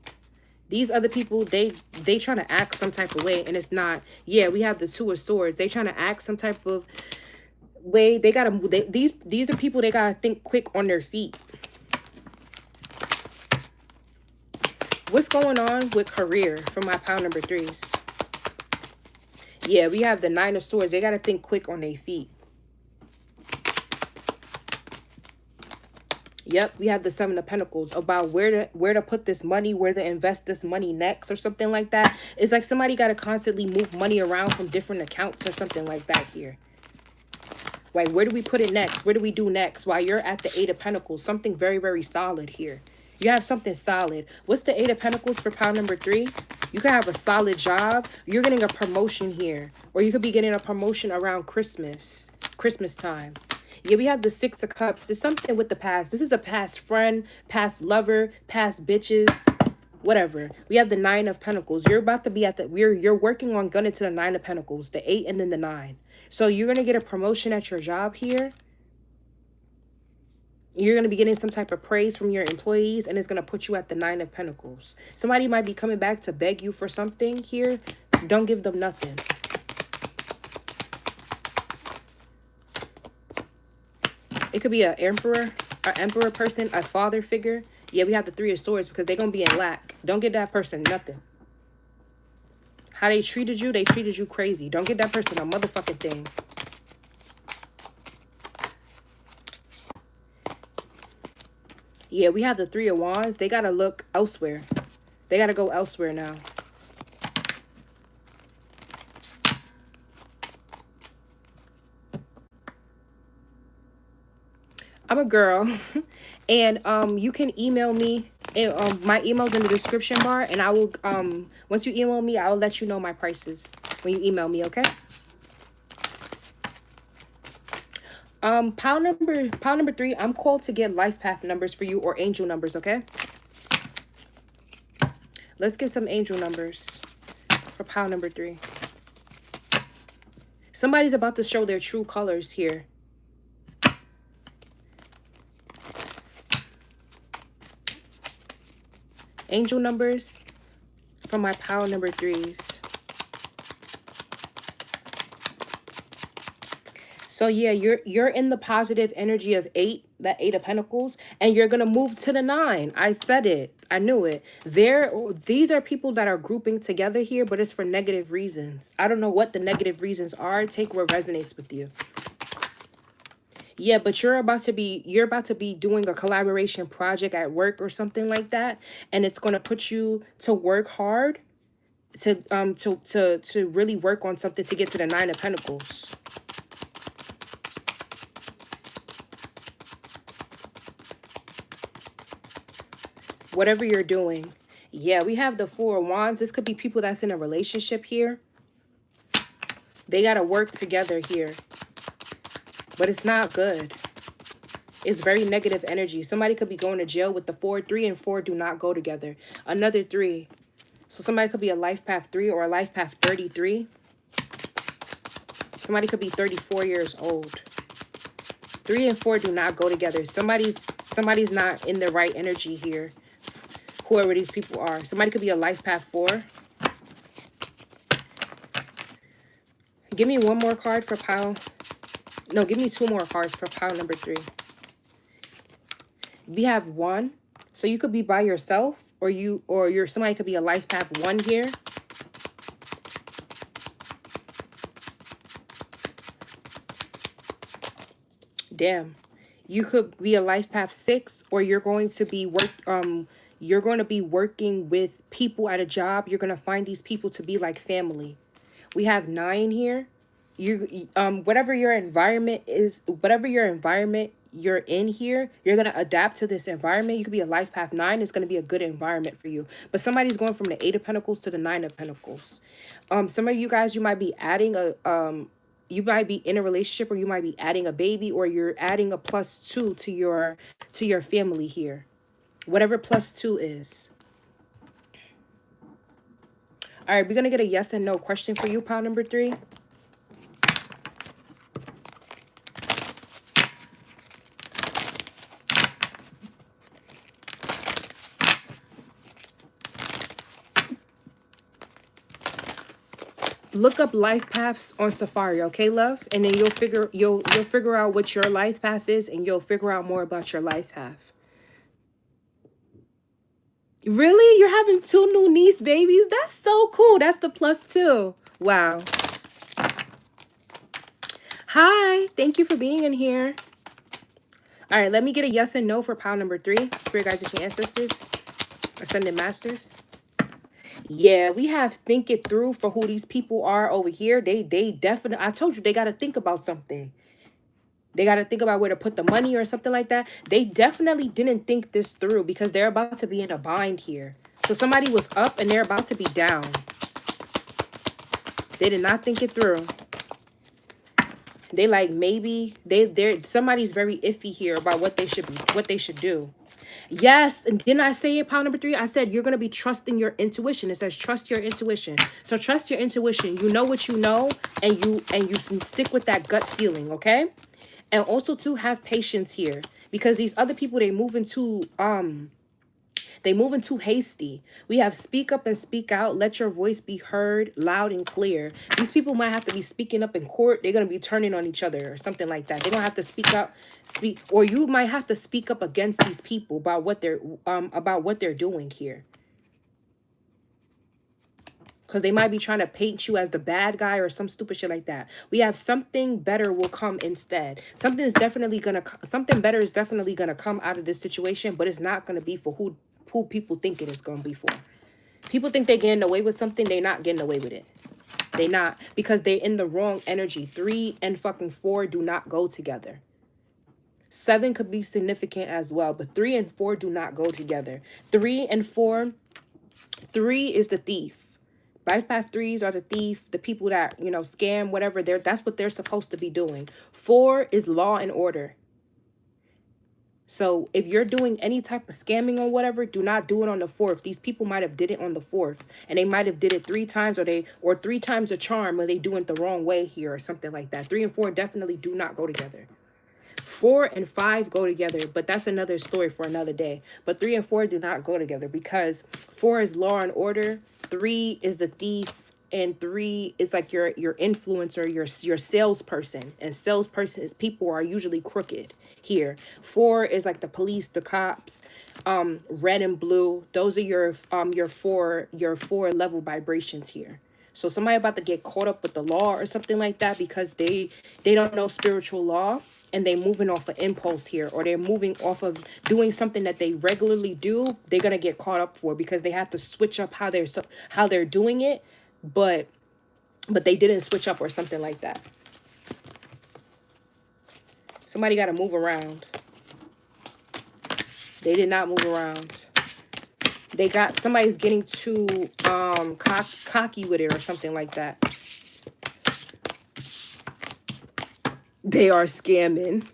These other people, they trying to act some type of way, and it's not. Yeah, we have the Two of Swords. They trying to act some type of way. They gotta. These are people. They gotta think quick on their feet. What's going on with career for my pile number 3s? Yeah, we have the Nine of Swords. They gotta think quick on their feet. Yep, we have the Seven of Pentacles about where to put this money, where to invest this money next or something like that. It's like somebody got to constantly move money around from different accounts or something like that here. Like, where do we put it next? Where do we do next? While you're at the Eight of Pentacles, something very, very solid here. You have something solid. What's the Eight of Pentacles for pile number 3? You could have a solid job. You're getting a promotion here. Or you could be getting a promotion around Christmas time. Yeah, we have the Six of Cups. It's something with the past. This is a past friend, past lover, past bitches, whatever. We have the Nine of Pentacles. You're about to be at the, you're working on gunning to the Nine of Pentacles, the 8 and then the 9. So you're going to get a promotion at your job here. You're going to be getting some type of praise from your employees, and it's going to put you at the Nine of Pentacles. Somebody might be coming back to beg you for something here. Don't give them nothing. It could be an emperor person, a father figure. Yeah, we have the Three of Swords because they're going to be in lack. Don't get that person nothing. How they treated you crazy. Don't get that person a motherfucking thing. Yeah, we have the Three of Wands. They got to look elsewhere. They got to go elsewhere now. I'm a girl, and you can email me. My email's in the description bar, and I will once you email me, I'll let you know my prices when you email me, okay? Pile number 3, I'm called to get life path numbers for you, or angel numbers, okay? Let's get some angel numbers for pile number 3. Somebody's about to show their true colors here. Angel numbers for my pile number 3s. So yeah, you're in the positive energy of 8, that 8 of Pentacles, and you're gonna move to the 9. I said it. I knew it. These are people that are grouping together here, but it's for negative reasons. I don't know what the negative reasons are. Take what resonates with you. Yeah, but you're about to be doing a collaboration project at work or something like that, and it's going to put you to work hard to really work on something to get to the Nine of Pentacles. Whatever you're doing. Yeah, we have the Four of Wands. This could be people that's in a relationship here. They got to work together here. But it's not good. It's very negative energy. Somebody could be going to jail with the 4. 3 and 4 do not go together. Another 3. So somebody could be a life path 3 or a life path 33. Somebody could be 34 years old. 3 and 4 do not go together. Somebody's not in the right energy here. Whoever these people are. Somebody could be a life path 4. Give me one more card for pile. No, give me 2 more cards for pile number 3. We have 1. So you could be by yourself, or somebody could be a life path 1 here. Damn. You could be a life path 6, or you're going to be working with people at a job. You're going to find these people to be like family. We have 9 here. Whatever your environment you're in here, you're going to adapt to this environment. You could be a life path 9. It's going to be a good environment for you. But somebody's going from the 8 of Pentacles to the 9 of Pentacles. Some of you guys, you might be adding you might be in a relationship, or you might be adding a baby, or you're adding a +2 to your family here. Whatever +2 is. All right, we're going to get a yes and no question for you, pile number 3. Look up life paths on Safari, okay, love? And then you'll figure out what your life path is, and you'll figure out more about your life path. Really? You're having 2 new niece babies? That's so cool. That's the +2. Wow. Hi. Thank you for being in here. All right, let me get a yes and no for pile number 3. Spirit guides, and ancestors, ascended masters. Yeah, we have think it through for who these people are over here. They definitely, I told you, they got to think about something. They got to think about where to put the money or something like that. They definitely didn't think this through because they're about to be in a bind here. So somebody was up and they're about to be down. They did not think it through. They like, maybe somebody's very iffy here about what they should do. Yes, and didn't I say it, pile number 3? I said you're going to be trusting your intuition. It says trust your intuition. So trust your intuition. You know what you know, and you stick with that gut feeling, okay? And also to have patience here, because these other people, they moving too hasty. We have speak up and speak out. Let your voice be heard loud and clear. These people might have to be speaking up in court. They're going to be turning on each other or something like that. They're going to have to speak, or you might have to speak up against these people about what they're doing here. Because they might be trying to paint you as the bad guy or some stupid shit like that. We have something better will come instead. Something better is definitely gonna come out of this situation, but it's not gonna be for who people think it is gonna be for. People think they're getting away with something. They're not getting away with it. They not, because they're in the wrong energy. 3 and fucking 4 do not go together. 7 could be significant as well, but 3 and 4 do not go together. 3 and 4, 3 is the thief. Life path 3s are the thief, the people that, you know, scam, whatever. That's what they're supposed to be doing. 4 is law and order. So if you're doing any type of scamming or whatever, do not do it on the 4th. These people might have did it on the 4th, and they might have did it 3 times, or 3 times a charm when they doing it the wrong way here or something like that. 3 and 4 definitely do not go together. 4 and 5 go together, but that's another story for another day. But 3 and 4 do not go together because 4 is law and order, 3 is the thief, and 3 is like your influencer, your salesperson. And salesperson people are usually crooked here. 4 is like the police, the cops, red and blue. Those are your 4 level vibrations here. So somebody about to get caught up with the law or something like that because they don't know spiritual law. And they're moving off of impulse here, or they're moving off of doing something that they regularly do. They're gonna get caught up for because they have to switch up how they're doing it, but they didn't switch up or something like that. Somebody got to move around. They did not move around. Somebody's getting too cocky with it or something like that. They are scamming.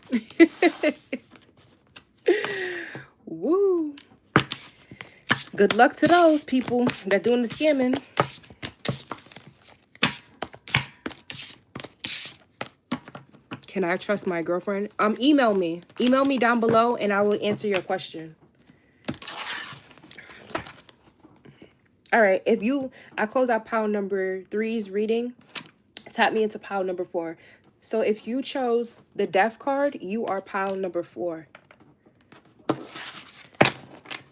Woo. Good luck to those people that doing the scamming. Can I trust my girlfriend? Email me. Email me down below and I will answer your question. All right. I close out pile number 3's reading. Tap me into pile number 4. So if you chose the death card, you are pile number 4.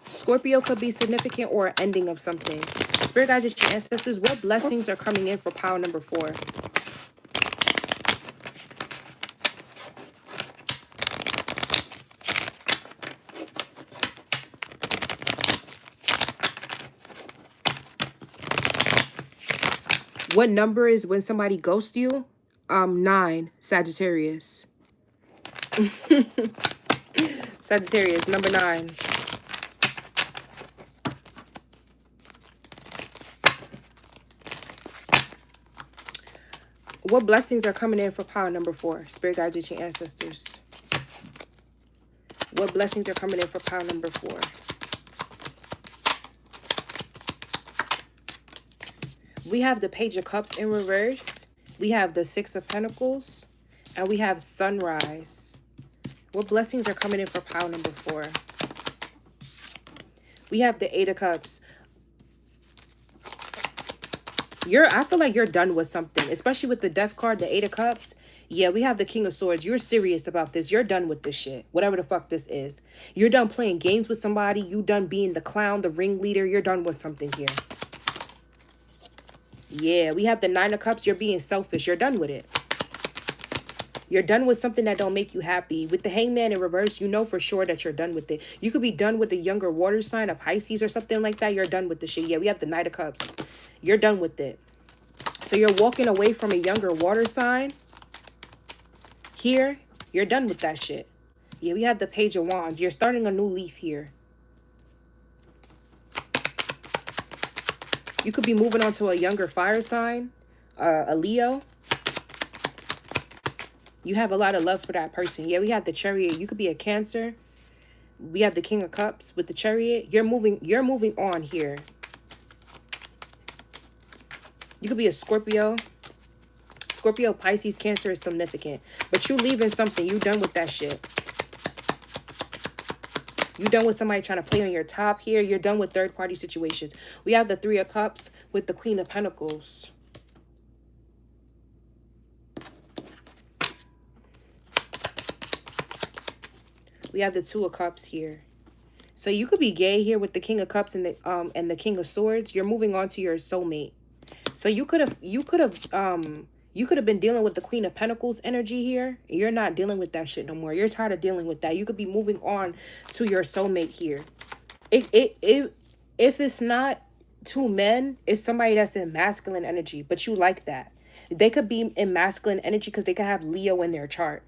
Scorpio could be significant or an ending of something. Spirit guides, it's your ancestors. What blessings are coming in for pile number 4? What number is when somebody ghosts you? 9, Sagittarius. Sagittarius, number 9. What blessings are coming in for pile number 4? Spirit guides, it's your ancestors. What blessings are coming in for pile number 4? We have the Page of Cups in reverse. We have the 6 of Pentacles. And we have Sunrise. What blessings are coming in for pile number 4? We have the 8 of Cups. I feel like you're done with something, especially with the Death card, the Eight of Cups. Yeah, we have the King of Swords. You're serious about this. You're done with this shit. Whatever the fuck this is. You're done playing games with somebody. You done being the clown, the ringleader. You're done with something here. Yeah, we have the Nine of Cups. You're being selfish. You're done with it. You're done with something that don't make you happy. With the Hangman in reverse, you know for sure that you're done with it. You could be done with the younger water sign, a Pisces or something like that. You're done with the shit. Yeah, we have the Knight of Cups. You're done with it. So you're walking away from a younger water sign. Here, you're done with that shit. Yeah, we have the Page of Wands. You're starting a new leaf here. You could be moving on to a younger fire sign, a Leo. You have a lot of love for that person. Yeah, we have the Chariot. You could be a Cancer. We have the King of Cups with the Chariot. You're moving on here. You could be a Scorpio. Scorpio, Pisces, Cancer is significant. But you leaving something. You done with that shit. You done with somebody trying to play on your top here. You're done with third-party situations. We have the Three of Cups with the Queen of Pentacles. We have the Two of Cups here. So you could be gay here with the King of Cups and the King of Swords. You're moving on to your soulmate. So you could have been dealing with the Queen of Pentacles energy here. You're not dealing with that shit no more. You're tired of dealing with that. You could be moving on to your soulmate here. If it's not two men, it's somebody that's in masculine energy, but you like that. They could be in masculine energy because they could have Leo in their chart.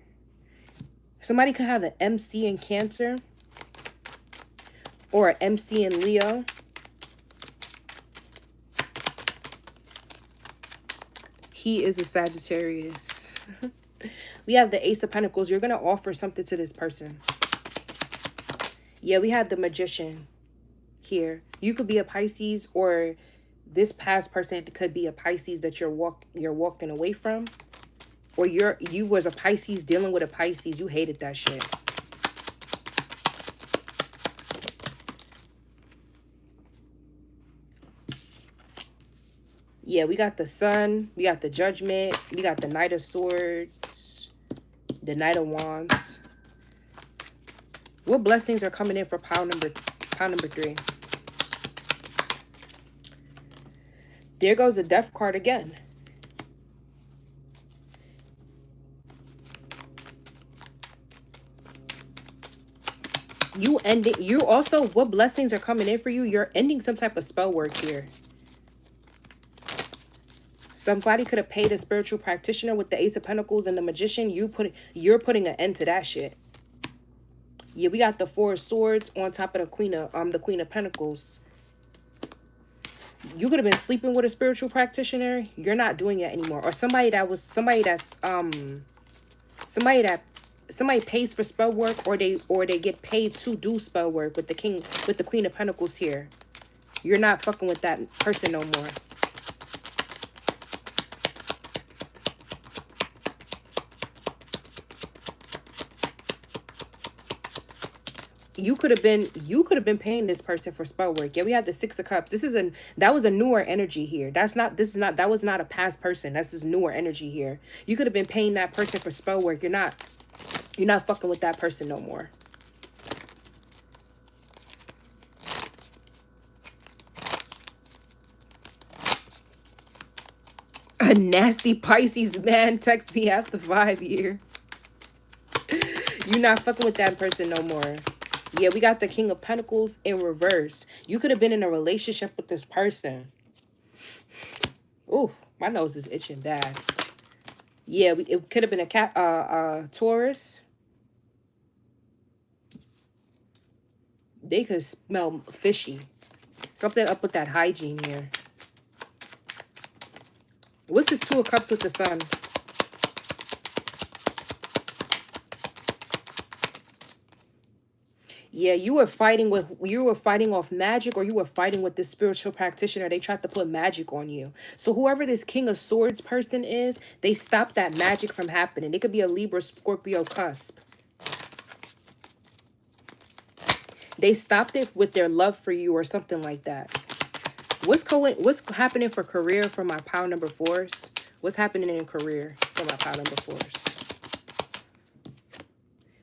Somebody could have an MC in Cancer or an MC in Leo. He is a Sagittarius. We have the Ace of Pentacles. You're going to offer something to this person. Yeah, we have the Magician here. You could be a Pisces, or this past person could be a Pisces that you're walking away from. Or you was a Pisces dealing with a Pisces. You hated that shit. Yeah, we got the Sun. We got the Judgment. We got the Knight of Swords. The Knight of Wands. What blessings are coming in for pile number 3? There goes the Death card again. You also, what blessings are coming in for you? You're ending some type of spell work here. Somebody could have paid a spiritual practitioner with the Ace of Pentacles and the Magician. You're putting an end to that shit. Yeah, we got the Four of Swords on top of the Queen of Pentacles. You could have been sleeping with a spiritual practitioner. You're not doing it anymore. Or somebody pays for spell work, or they get paid to do spell work with the Queen of Pentacles here. You're not fucking with that person no more. You could have been paying this person for spell work. Yeah, we had the Six of Cups. That was a newer energy here. That was not a past person. That's this newer energy here. You could have been paying that person for spell work. You're not fucking with that person no more. A nasty Pisces man text me after 5 years. You're not fucking with that person no more. Yeah, we got the King of Pentacles in reverse. You could have been in a relationship with this person. Ooh, my nose is itching bad. Yeah, it could have been a Taurus. They could smell fishy. Something up with that hygiene here. What's this Two of Cups with the Sun? Yeah, you were fighting off magic, or you were fighting with this spiritual practitioner. They tried to put magic on you. So whoever this King of Swords person is, they stopped that magic from happening. It could be a Libra, Scorpio cusp. They stopped it with their love for you or something like that. What's happening for career for my pile number 4s? What's happening in career for my pile number 4s?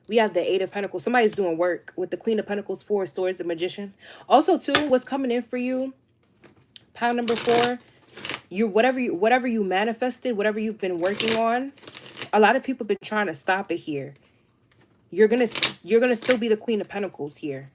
We have the 8 of Pentacles. Somebody's doing work with the Queen of Pentacles, 4 of Swords, the Magician. Also, too, what's coming in for you, pile number 4, whatever you manifested, whatever you've been working on, a lot of people have been trying to stop it here. You're gonna still be the Queen of Pentacles here.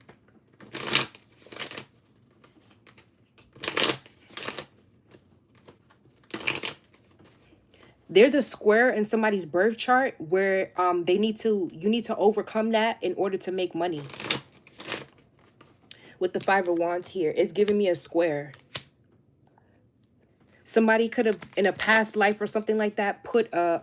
There's a square in somebody's birth chart where you need to overcome that in order to make money. With the 5 of Wands here, it's giving me a square. Somebody could have in a past life or something like that put a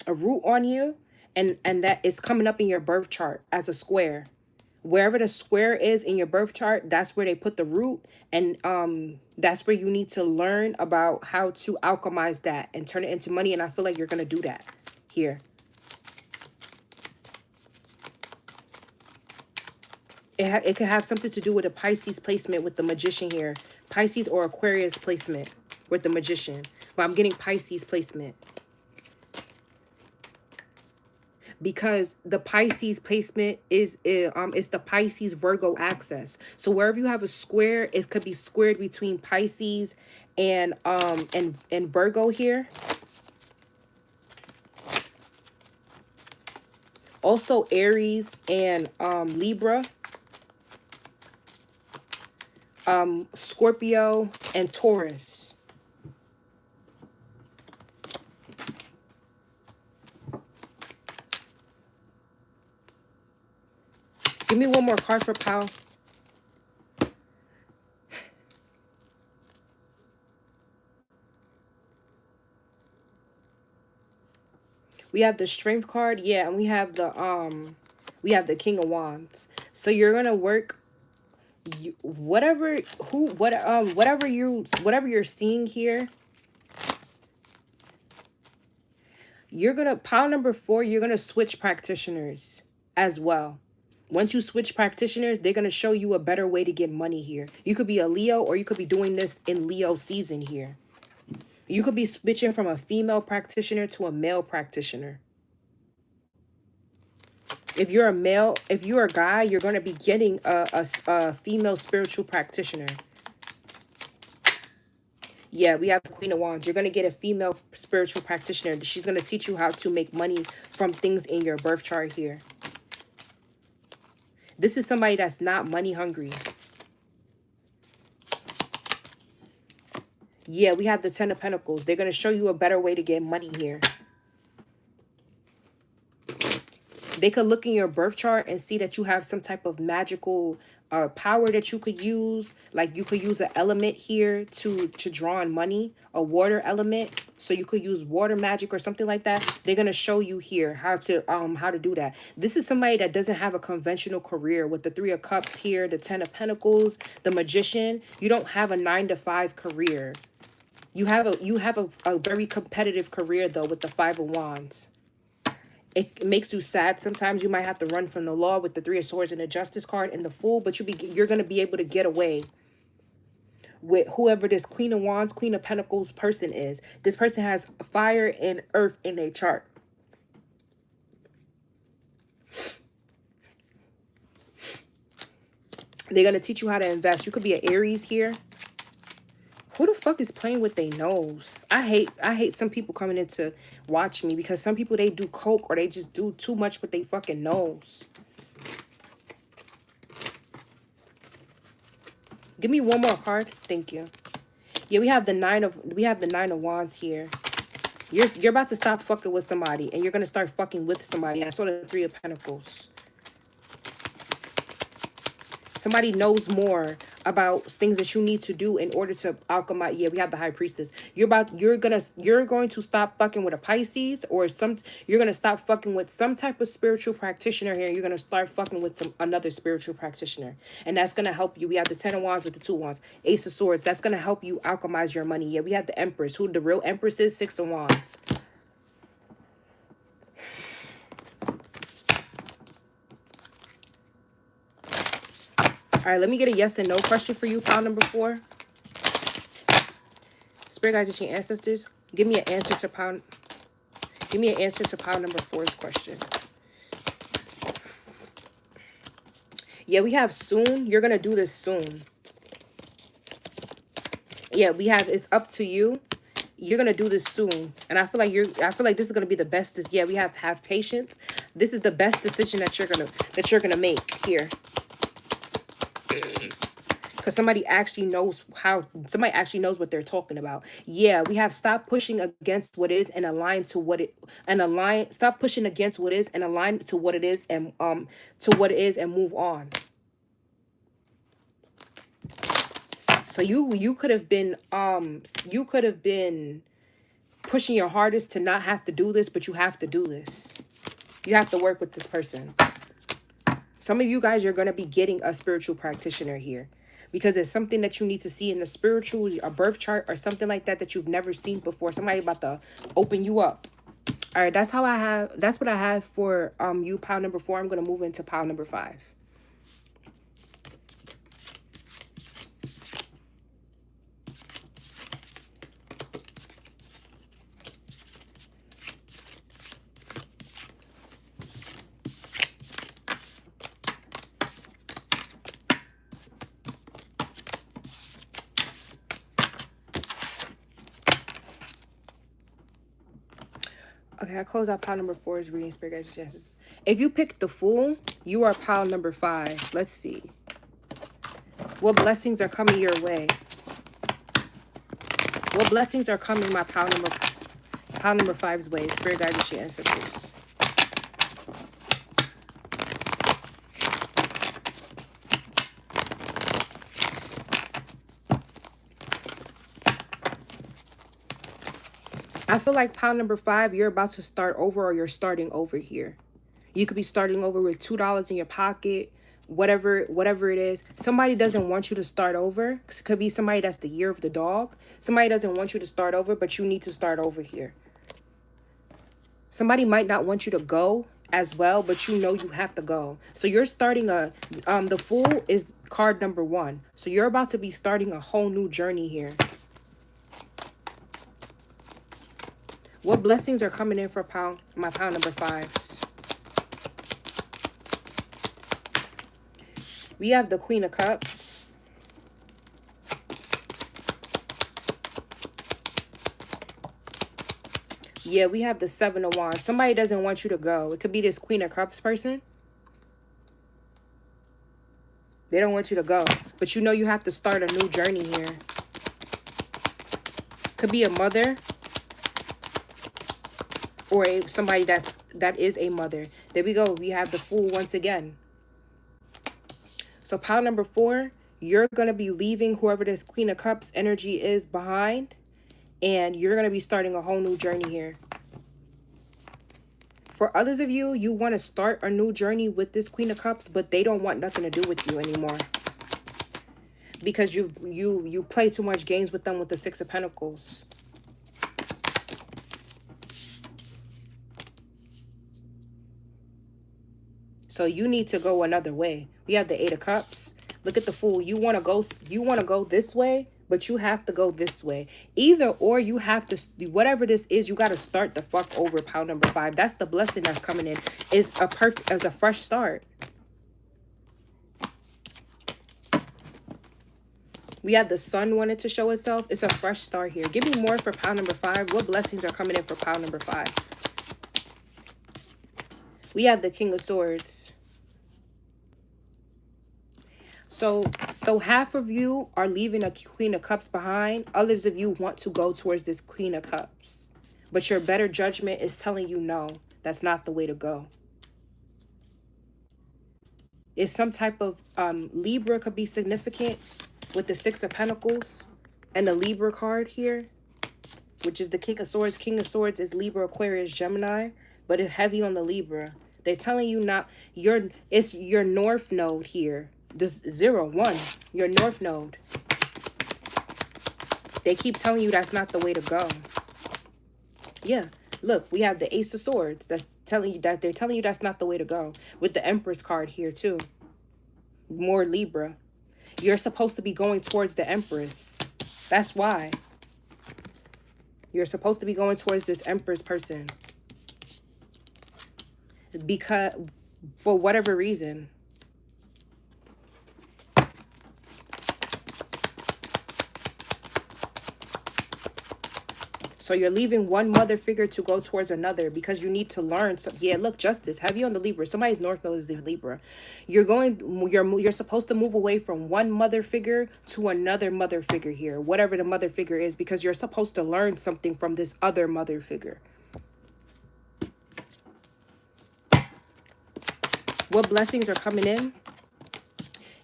root on you, and that is coming up in your birth chart as a square. Wherever the square is in your birth chart, that's where they put the root, and that's where you need to learn about how to alchemize that and turn it into money. And I feel like you're going to do that here. It could have something to do with a Pisces placement with the Magician here. Pisces or Aquarius placement with the Magician. But I'm getting Pisces placement. Because the Pisces placement is the Pisces Virgo axis. So wherever you have a square, it could be squared between Pisces and Virgo here. Also Aries and Libra. Scorpio and Taurus. Give me one more card for Pal. We have the Strength card, yeah, and we have the King of Wands. So you're gonna work whatever you're seeing here. You're gonna pile number 4. You're gonna switch practitioners as well. Once you switch practitioners, they're going to show you a better way to get money here. You could be a Leo, or you could be doing this in Leo season here. You could be switching from a female practitioner to a male practitioner. If you're a male, if you're a guy, you're going to be getting a female spiritual practitioner. Yeah, we have the Queen of Wands. You're going to get a female spiritual practitioner. She's going to teach you how to make money from things in your birth chart here. This is somebody that's not money hungry. Yeah, we have the 10 of Pentacles. They're going to show you a better way to get money here. They could look in your birth chart and see that you have some type of magical power that you could use. Like you could use an element here to draw in money, a water element. So you could use water magic or something like that. They're going to show you here how to do that. This is somebody that doesn't have a conventional career with the 3 of Cups here, the 10 of Pentacles, the Magician. You don't have a 9-to-5 career. You have a very competitive career though with the 5 of Wands. It makes you sad. Sometimes you might have to run from the law with the 3 of Swords and the Justice card and the Fool, but you're going to be able to get away with whoever this Queen of Wands, Queen of Pentacles person is. This person has fire and earth in their chart. They're going to teach you how to invest. You could be an Aries here. Who the fuck is playing with their nose? I hate some people coming in to watch me because some people, they do coke or they just do too much with their fucking nose. Give me one more card. Thank you. Yeah, we have the 9 of Wands here. You're about to stop fucking with somebody and you're going to start fucking with somebody. I saw the 3 of Pentacles. Somebody knows more about things that you need to do in order to alchemize. Yeah, we have the High Priestess. You're going to stop fucking with a Pisces, or you're going to stop fucking with some type of spiritual practitioner here. You're going to start fucking with another spiritual practitioner. And that's going to help you. We have the 10 of Wands with the 2 Wands. Ace of Swords. That's going to help you alchemize your money. Yeah, we have the Empress. Who the real Empress is? 6 of Wands. right, let me get a yes and no question for you, pile number 4. Spirit guides and ancestors, give me an answer to pile. Give me an answer to pile number 4's question. Yeah, we have soon. You're gonna do this soon. Yeah, we have it's up to you. You're gonna do this soon, and I feel like this is gonna be the best. Yeah, we have patience. This is the best decision that you're gonna make here. Because somebody actually knows what they're talking about. Yeah, we have stop pushing against what is and align to what it stop pushing against what is and align to what it is and and move on. So you could have been pushing your hardest to not have to do this, but you have to do this. You have to work with this person. Some of you guys, you're going to be getting a spiritual practitioner here. Because there's something that you need to see in the spiritual, a birth chart or something like that you've never seen before. Somebody about to open you up. All right, that's what I have for you, pile number 4. I'm going to move into pile number 5. Okay, I close out pile number 4's reading, Spirit Guides and Ancestors. If you picked the Fool, you are pile number 5. Let's see. What blessings are coming your way? What blessings are coming my pile number 5's way? Spirit Guides and Ancestors. I feel like pile number 5, you're about to start over, or you're starting over here. You could be starting over with $2 in your pocket, whatever it is. Somebody doesn't want you to start over. It could be somebody that's the year of the dog. Somebody doesn't want you to start over, but you need to start over here. Somebody might not want you to go as well, but you know you have to go. So you're starting the Fool is card number 1. So you're about to be starting a whole new journey here. What blessings are coming in for my pile number 5s? We have the Queen of Cups. Yeah, we have the 7 of Wands. Somebody doesn't want you to go. It could be this Queen of Cups person. They don't want you to go. But you know you have to start a new journey here. Could be a mother. Or somebody that is a mother. There we go. We have the Fool once again. So pile number 4, you're going to be leaving whoever this Queen of Cups energy is behind. And you're going to be starting a whole new journey here. For others of you, you want to start a new journey with this Queen of Cups, but they don't want nothing to do with you anymore. Because you play too much games with them with the 6 of Pentacles. So you need to go another way. We have the 8 of Cups. Look at the Fool. You want to go this way, but you have to go this way. Either or, you have to, whatever this is, you got to start the fuck over, pile number 5. That's the blessing that's coming in. Is a fresh start. We have the Sun wanted to show itself. It's a fresh start here. Give me more for pile number 5. What blessings are coming in for pile number 5? We have the King of Swords. So half of you are leaving a Queen of Cups behind. Others of you want to go towards this Queen of Cups. But your better judgment is telling you no, that's not the way to go. It's some type of Libra could be significant with the 6 of Pentacles and the Libra card here, which is the King of Swords. King of Swords is Libra, Aquarius, Gemini, but it's heavy on the Libra. They're telling you not, it's your North Node here. This 0-1, your North Node. They keep telling you that's not the way to go. Yeah, look, we have the Ace of Swords. That's telling you that they're telling you that's not the way to go. With the Empress card here too. More Libra. You're supposed to be going towards the Empress. That's why. You're supposed to be going towards this Empress person. Because, for whatever reason. So you're leaving one mother figure to go towards another because you need to learn. So, yeah, look, justice. Heavy on the Libra. Somebody's North Node is the Libra. You're supposed to move away from one mother figure to another mother figure here, whatever the mother figure is, because you're supposed to learn something from this other mother figure. What blessings are coming in?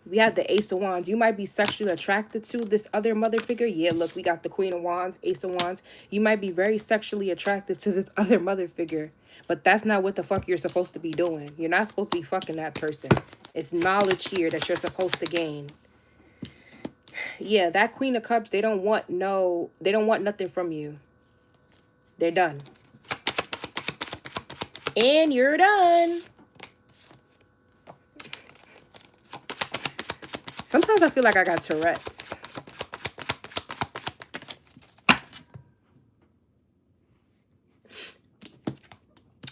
We have the Ace of Wands. You might be sexually attracted to this other mother figure. Yeah, look, we got the Queen of Wands, Ace of Wands. You might be very sexually attracted to this other mother figure. But that's not what the fuck you're supposed to be doing. You're not supposed to be fucking that person. It's knowledge here that you're supposed to gain. Yeah, that Queen of Cups, they don't want nothing from you. They're done. And you're done. Sometimes I feel like I got Tourette's.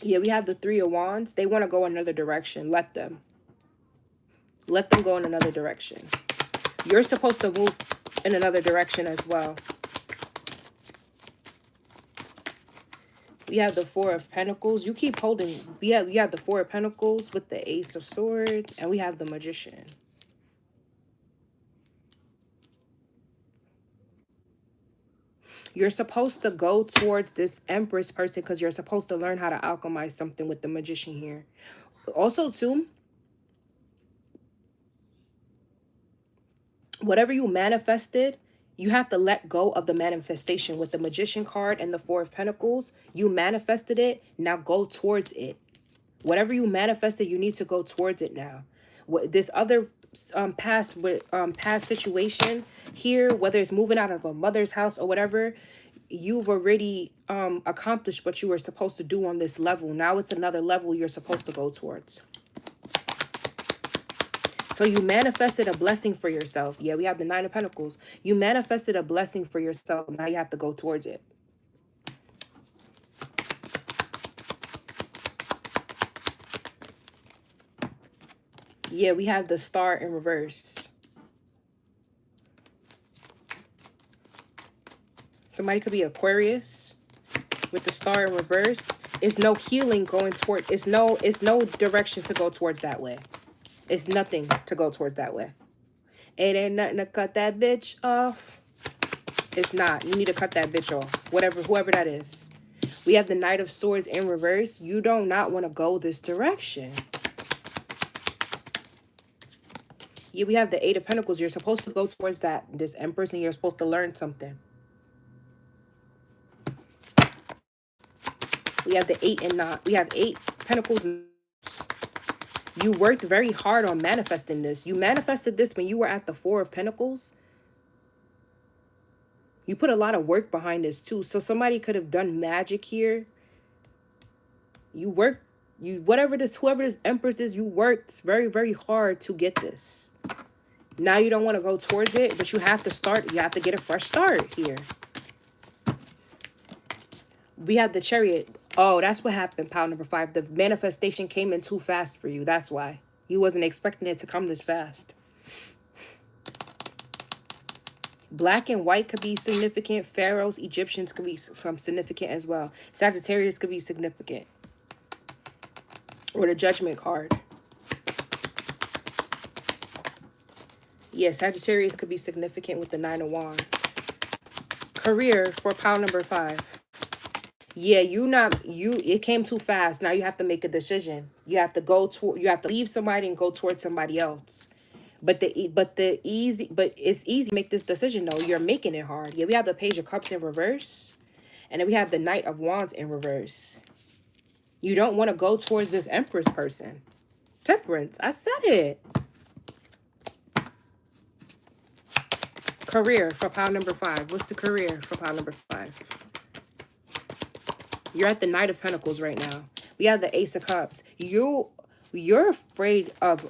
Yeah, we have the Three of Wands. They want to go another direction. Let them. Let them go in another direction. You're supposed to move in another direction as well. We have the Four of Pentacles. You keep holding. We have the Four of Pentacles with the Ace of Swords. And we have the Magician. You're supposed to go towards this Empress person because you're supposed to learn how to alchemize something with the Magician here. Also, too, whatever you manifested, you have to let go of the manifestation with the Magician card and the Four of Pentacles. You manifested it. Now go towards it. Whatever you manifested, you need to go towards it now. This other past situation here, whether it's moving out of a mother's house or whatever, you've already accomplished what you were supposed to do on this level. Now it's another level you're supposed to go towards. So you manifested a blessing for yourself. Yeah, we have the Nine of Pentacles. You manifested a blessing for yourself. Now you have to go towards it. Yeah, we have the Star in reverse. Somebody could be Aquarius with the Star in reverse. It's no healing going toward. It's no direction to go towards that way. It's nothing to go towards that way. It ain't nothing to cut that bitch off. It's not. You need to cut that bitch off. Whoever that is. We have the Knight of Swords in reverse. You do not want to go this direction. Yeah, we have the Eight of Pentacles. You're supposed to go towards this Empress, and you're supposed to learn something. We have the 8 and 9. We have 8 Pentacles. You worked very hard on manifesting this. You manifested this when you were at the Four of Pentacles. You put a lot of work behind this too. So somebody could have done magic here. Whoever this Empress is, you worked very, very hard to get this. Now you don't want to go towards it, but you have to start. You have to get a fresh start here. We have the Chariot. Oh, that's what happened, pile number 5. The manifestation came in too fast for you. That's why. You wasn't expecting it to come this fast. Black and white could be significant. Pharaohs, Egyptians could be significant as well. Sagittarius could be significant. Or the Judgment card. Yeah, Sagittarius could be significant with the Nine of Wands. Career for pile number 5. Yeah, it came too fast. Now you have to make a decision. You have to leave somebody and go towards somebody else. But it's easy to make this decision though. You're making it hard. Yeah, we have the Page of Cups in reverse. And then we have the Knight of Wands in reverse. You don't want to go towards this Empress person. Temperance. I said it. Career for pile number 5. What's the career for pile number 5? You're at the Knight of Pentacles right now. We have the Ace of Cups. You're afraid of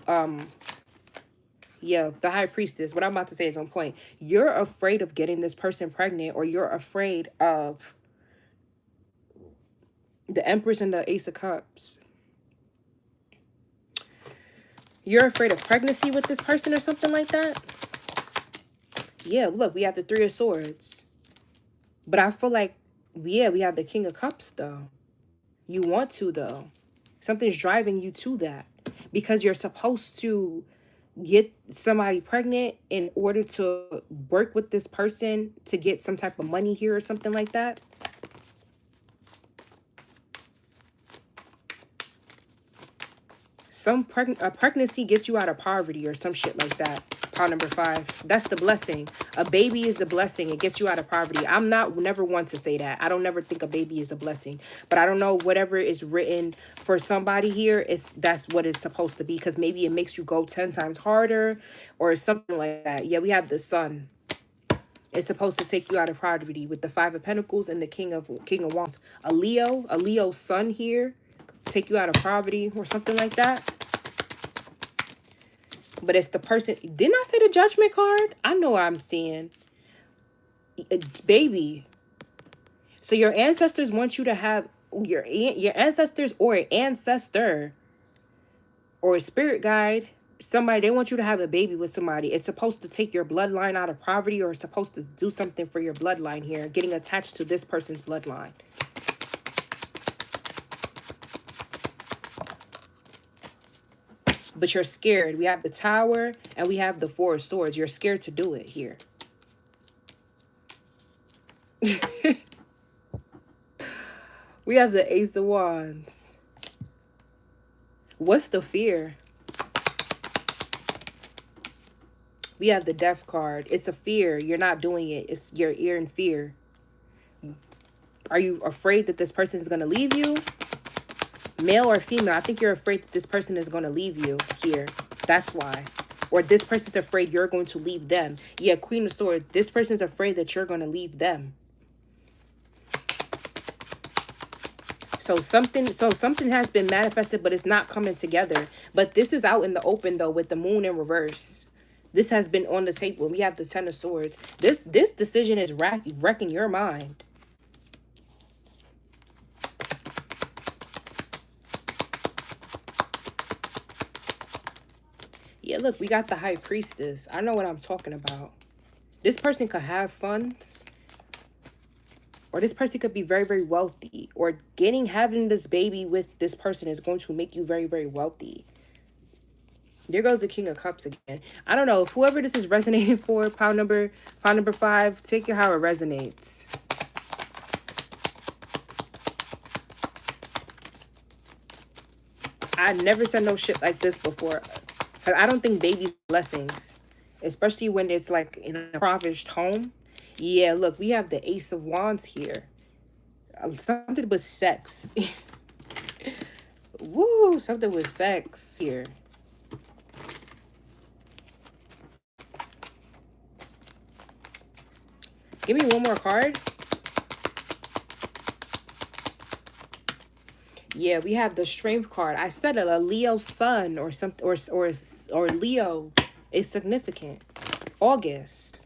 Yeah, the high priestess. What I'm about to say is on point. You're afraid of getting this person pregnant, or you're afraid of the Empress and the Ace of Cups. You're afraid of pregnancy with this person or something like that? Yeah, look, we have the Three of Swords. But I feel like, yeah, we have the King of Cups, though. You want to, though. Something's driving you to that. Because you're supposed to get somebody pregnant in order to work with this person to get some type of money here or something like that. A pregnancy gets you out of poverty or some shit like that. Pile number 5. That's the blessing. A baby is the blessing. It gets you out of poverty. I'm never one to say that. I don't never think a baby is a blessing. But I don't know, whatever is written for somebody here, that's what it's supposed to be. Because maybe it makes you go 10 times harder or something like that. Yeah, we have the Sun. It's supposed to take you out of poverty with the 5 of Pentacles and the King of Wands. A Leo Sun here, take you out of poverty or something like that. But it's the person. Didn't I say the Judgment card? I know what I'm seeing. Baby. So your ancestors want you to have your ancestors or an ancestor or a spirit guide. Somebody, they want you to have a baby with somebody. It's supposed to take your bloodline out of poverty, or it's supposed to do something for your bloodline here. Getting attached to this person's bloodline. But you're scared. We have the Tower and we have the 4 of Swords. You're scared to do it here. We have the Ace of Wands. What's the fear? We have the Death card. It's a fear. You're not doing it. You're in fear. Are you afraid that this person is going to leave you? Male or female? I think you're afraid that this person is going to leave you here. That's why. Or this person's afraid you're going to leave them. Yeah, Queen of Swords. This person's afraid that you're going to leave them. So something has been manifested, but it's not coming together. But this is out in the open, though, with the Moon in reverse. This has been on the table. We have the 10 of Swords. This decision is wrecking your mind. Yeah, look, we got the High Priestess. I know what I'm talking about. This person could have funds. Or this person could be very, very wealthy. Or having this baby with this person is going to make you very, very wealthy. There goes the King of Cups again. I don't know. If whoever this is resonating for, pile number 5, take it how it resonates. I never said no shit like this before. I don't think babies are blessings. Especially when it's like in a impoverished home. Yeah, look, we have the Ace of Wands here. Something with sex. Woo, something with sex here. Give me one more card. Yeah, we have the Strength card. I said it, a Leo Sun or something, or Leo is significant. August.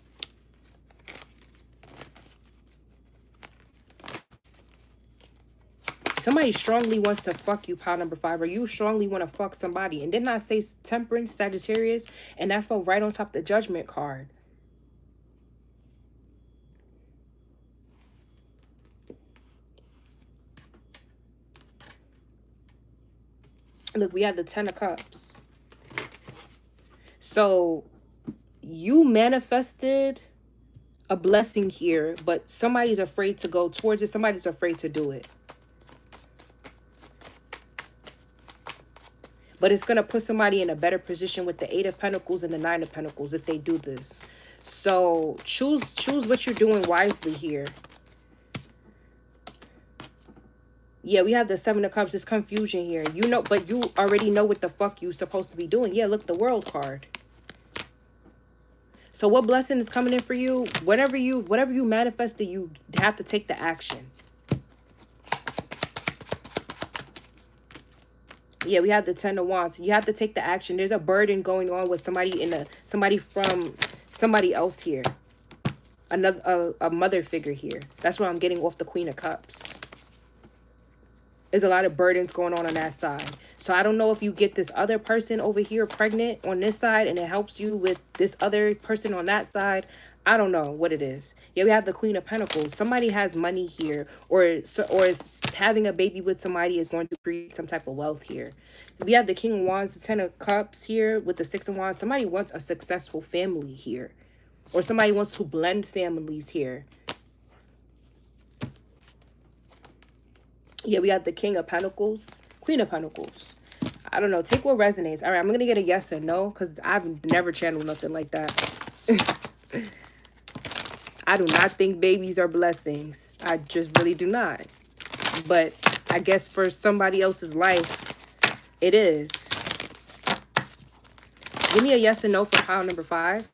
Somebody strongly wants to fuck you, pile number 5, or you strongly want to fuck somebody. And didn't I say Temperance, Sagittarius? And that fell right on top of the Judgment card. Look, we have the 10 of Cups. So you manifested a blessing here, but somebody's afraid to go towards it. Somebody's afraid to do it. But it's going to put somebody in a better position with the 8 of Pentacles and the 9 of Pentacles if they do this. So choose what you're doing wisely here. Yeah, we have the 7 of Cups. There's confusion here. You know, but you already know what the fuck you're supposed to be doing. Yeah, look, the World card. So what blessing is coming in for you? Whatever you manifested, you have to take the action. Yeah, we have the Ten of Wands. You have to take the action. There's a burden going on with somebody from somebody else here. A mother figure here. That's what I'm getting off the Queen of Cups. There's a lot of burdens going on that side. So I don't know if you get this other person over here pregnant on this side and it helps you with this other person on that side. I don't know what it is. Yeah, we have the Queen of Pentacles. Somebody has money here, or is having a baby with somebody is going to create some type of wealth here. We have the King of Wands, the Ten of Cups here with the Six of Wands. Somebody wants a successful family here, or somebody wants to blend families here. Yeah, we got the King of Pentacles, Queen of Pentacles. I don't know. Take what resonates. All right, I'm going to get a yes or no because I've never channeled nothing like that. I do not think babies are blessings. I just really do not. But I guess for somebody else's life, it is. Give me a yes or no for pile number 5.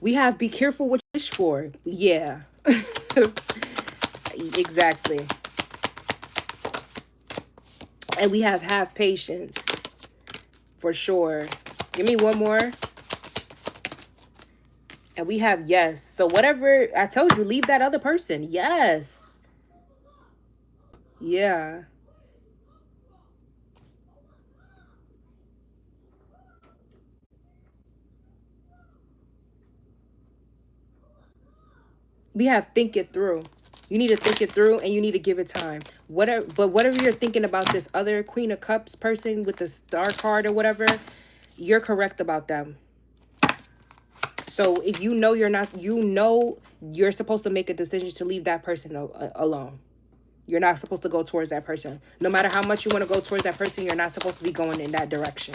We have be careful what you wish for. Yeah. Exactly. And we have patience. For sure. Give me one more. And we have yes. So whatever I told you, leave that other person. Yes. Yeah. We have think it through. You need to think it through and you need to give it time. Whatever you're thinking about this other Queen of Cups person with the star card or whatever, you're correct about them. So if you know you're supposed to make a decision to leave that person alone. You're not supposed to go towards that person. No matter how much you want to go towards that person, you're not supposed to be going in that direction.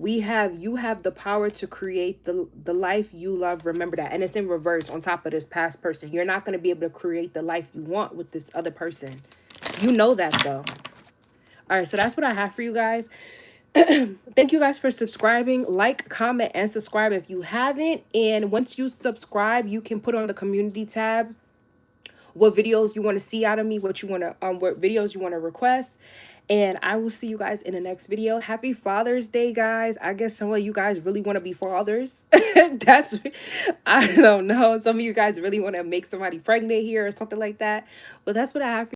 You have the power to create the life you love. Remember that. And it's in reverse on top of this past person. You're not going to be able to create the life you want with this other person. You know that though. All right, so that's what I have for you guys. Thank you guys for subscribing. Like, comment, and subscribe if you haven't. And once you subscribe, you can put on the community tab what videos you want to see out of me, what videos you want to request. And I will see you guys in the next video. Happy Father's Day, guys. I guess some of you guys really want to be fathers. I don't know. Some of you guys really want to make somebody pregnant here or something like that. But that's what I have for you.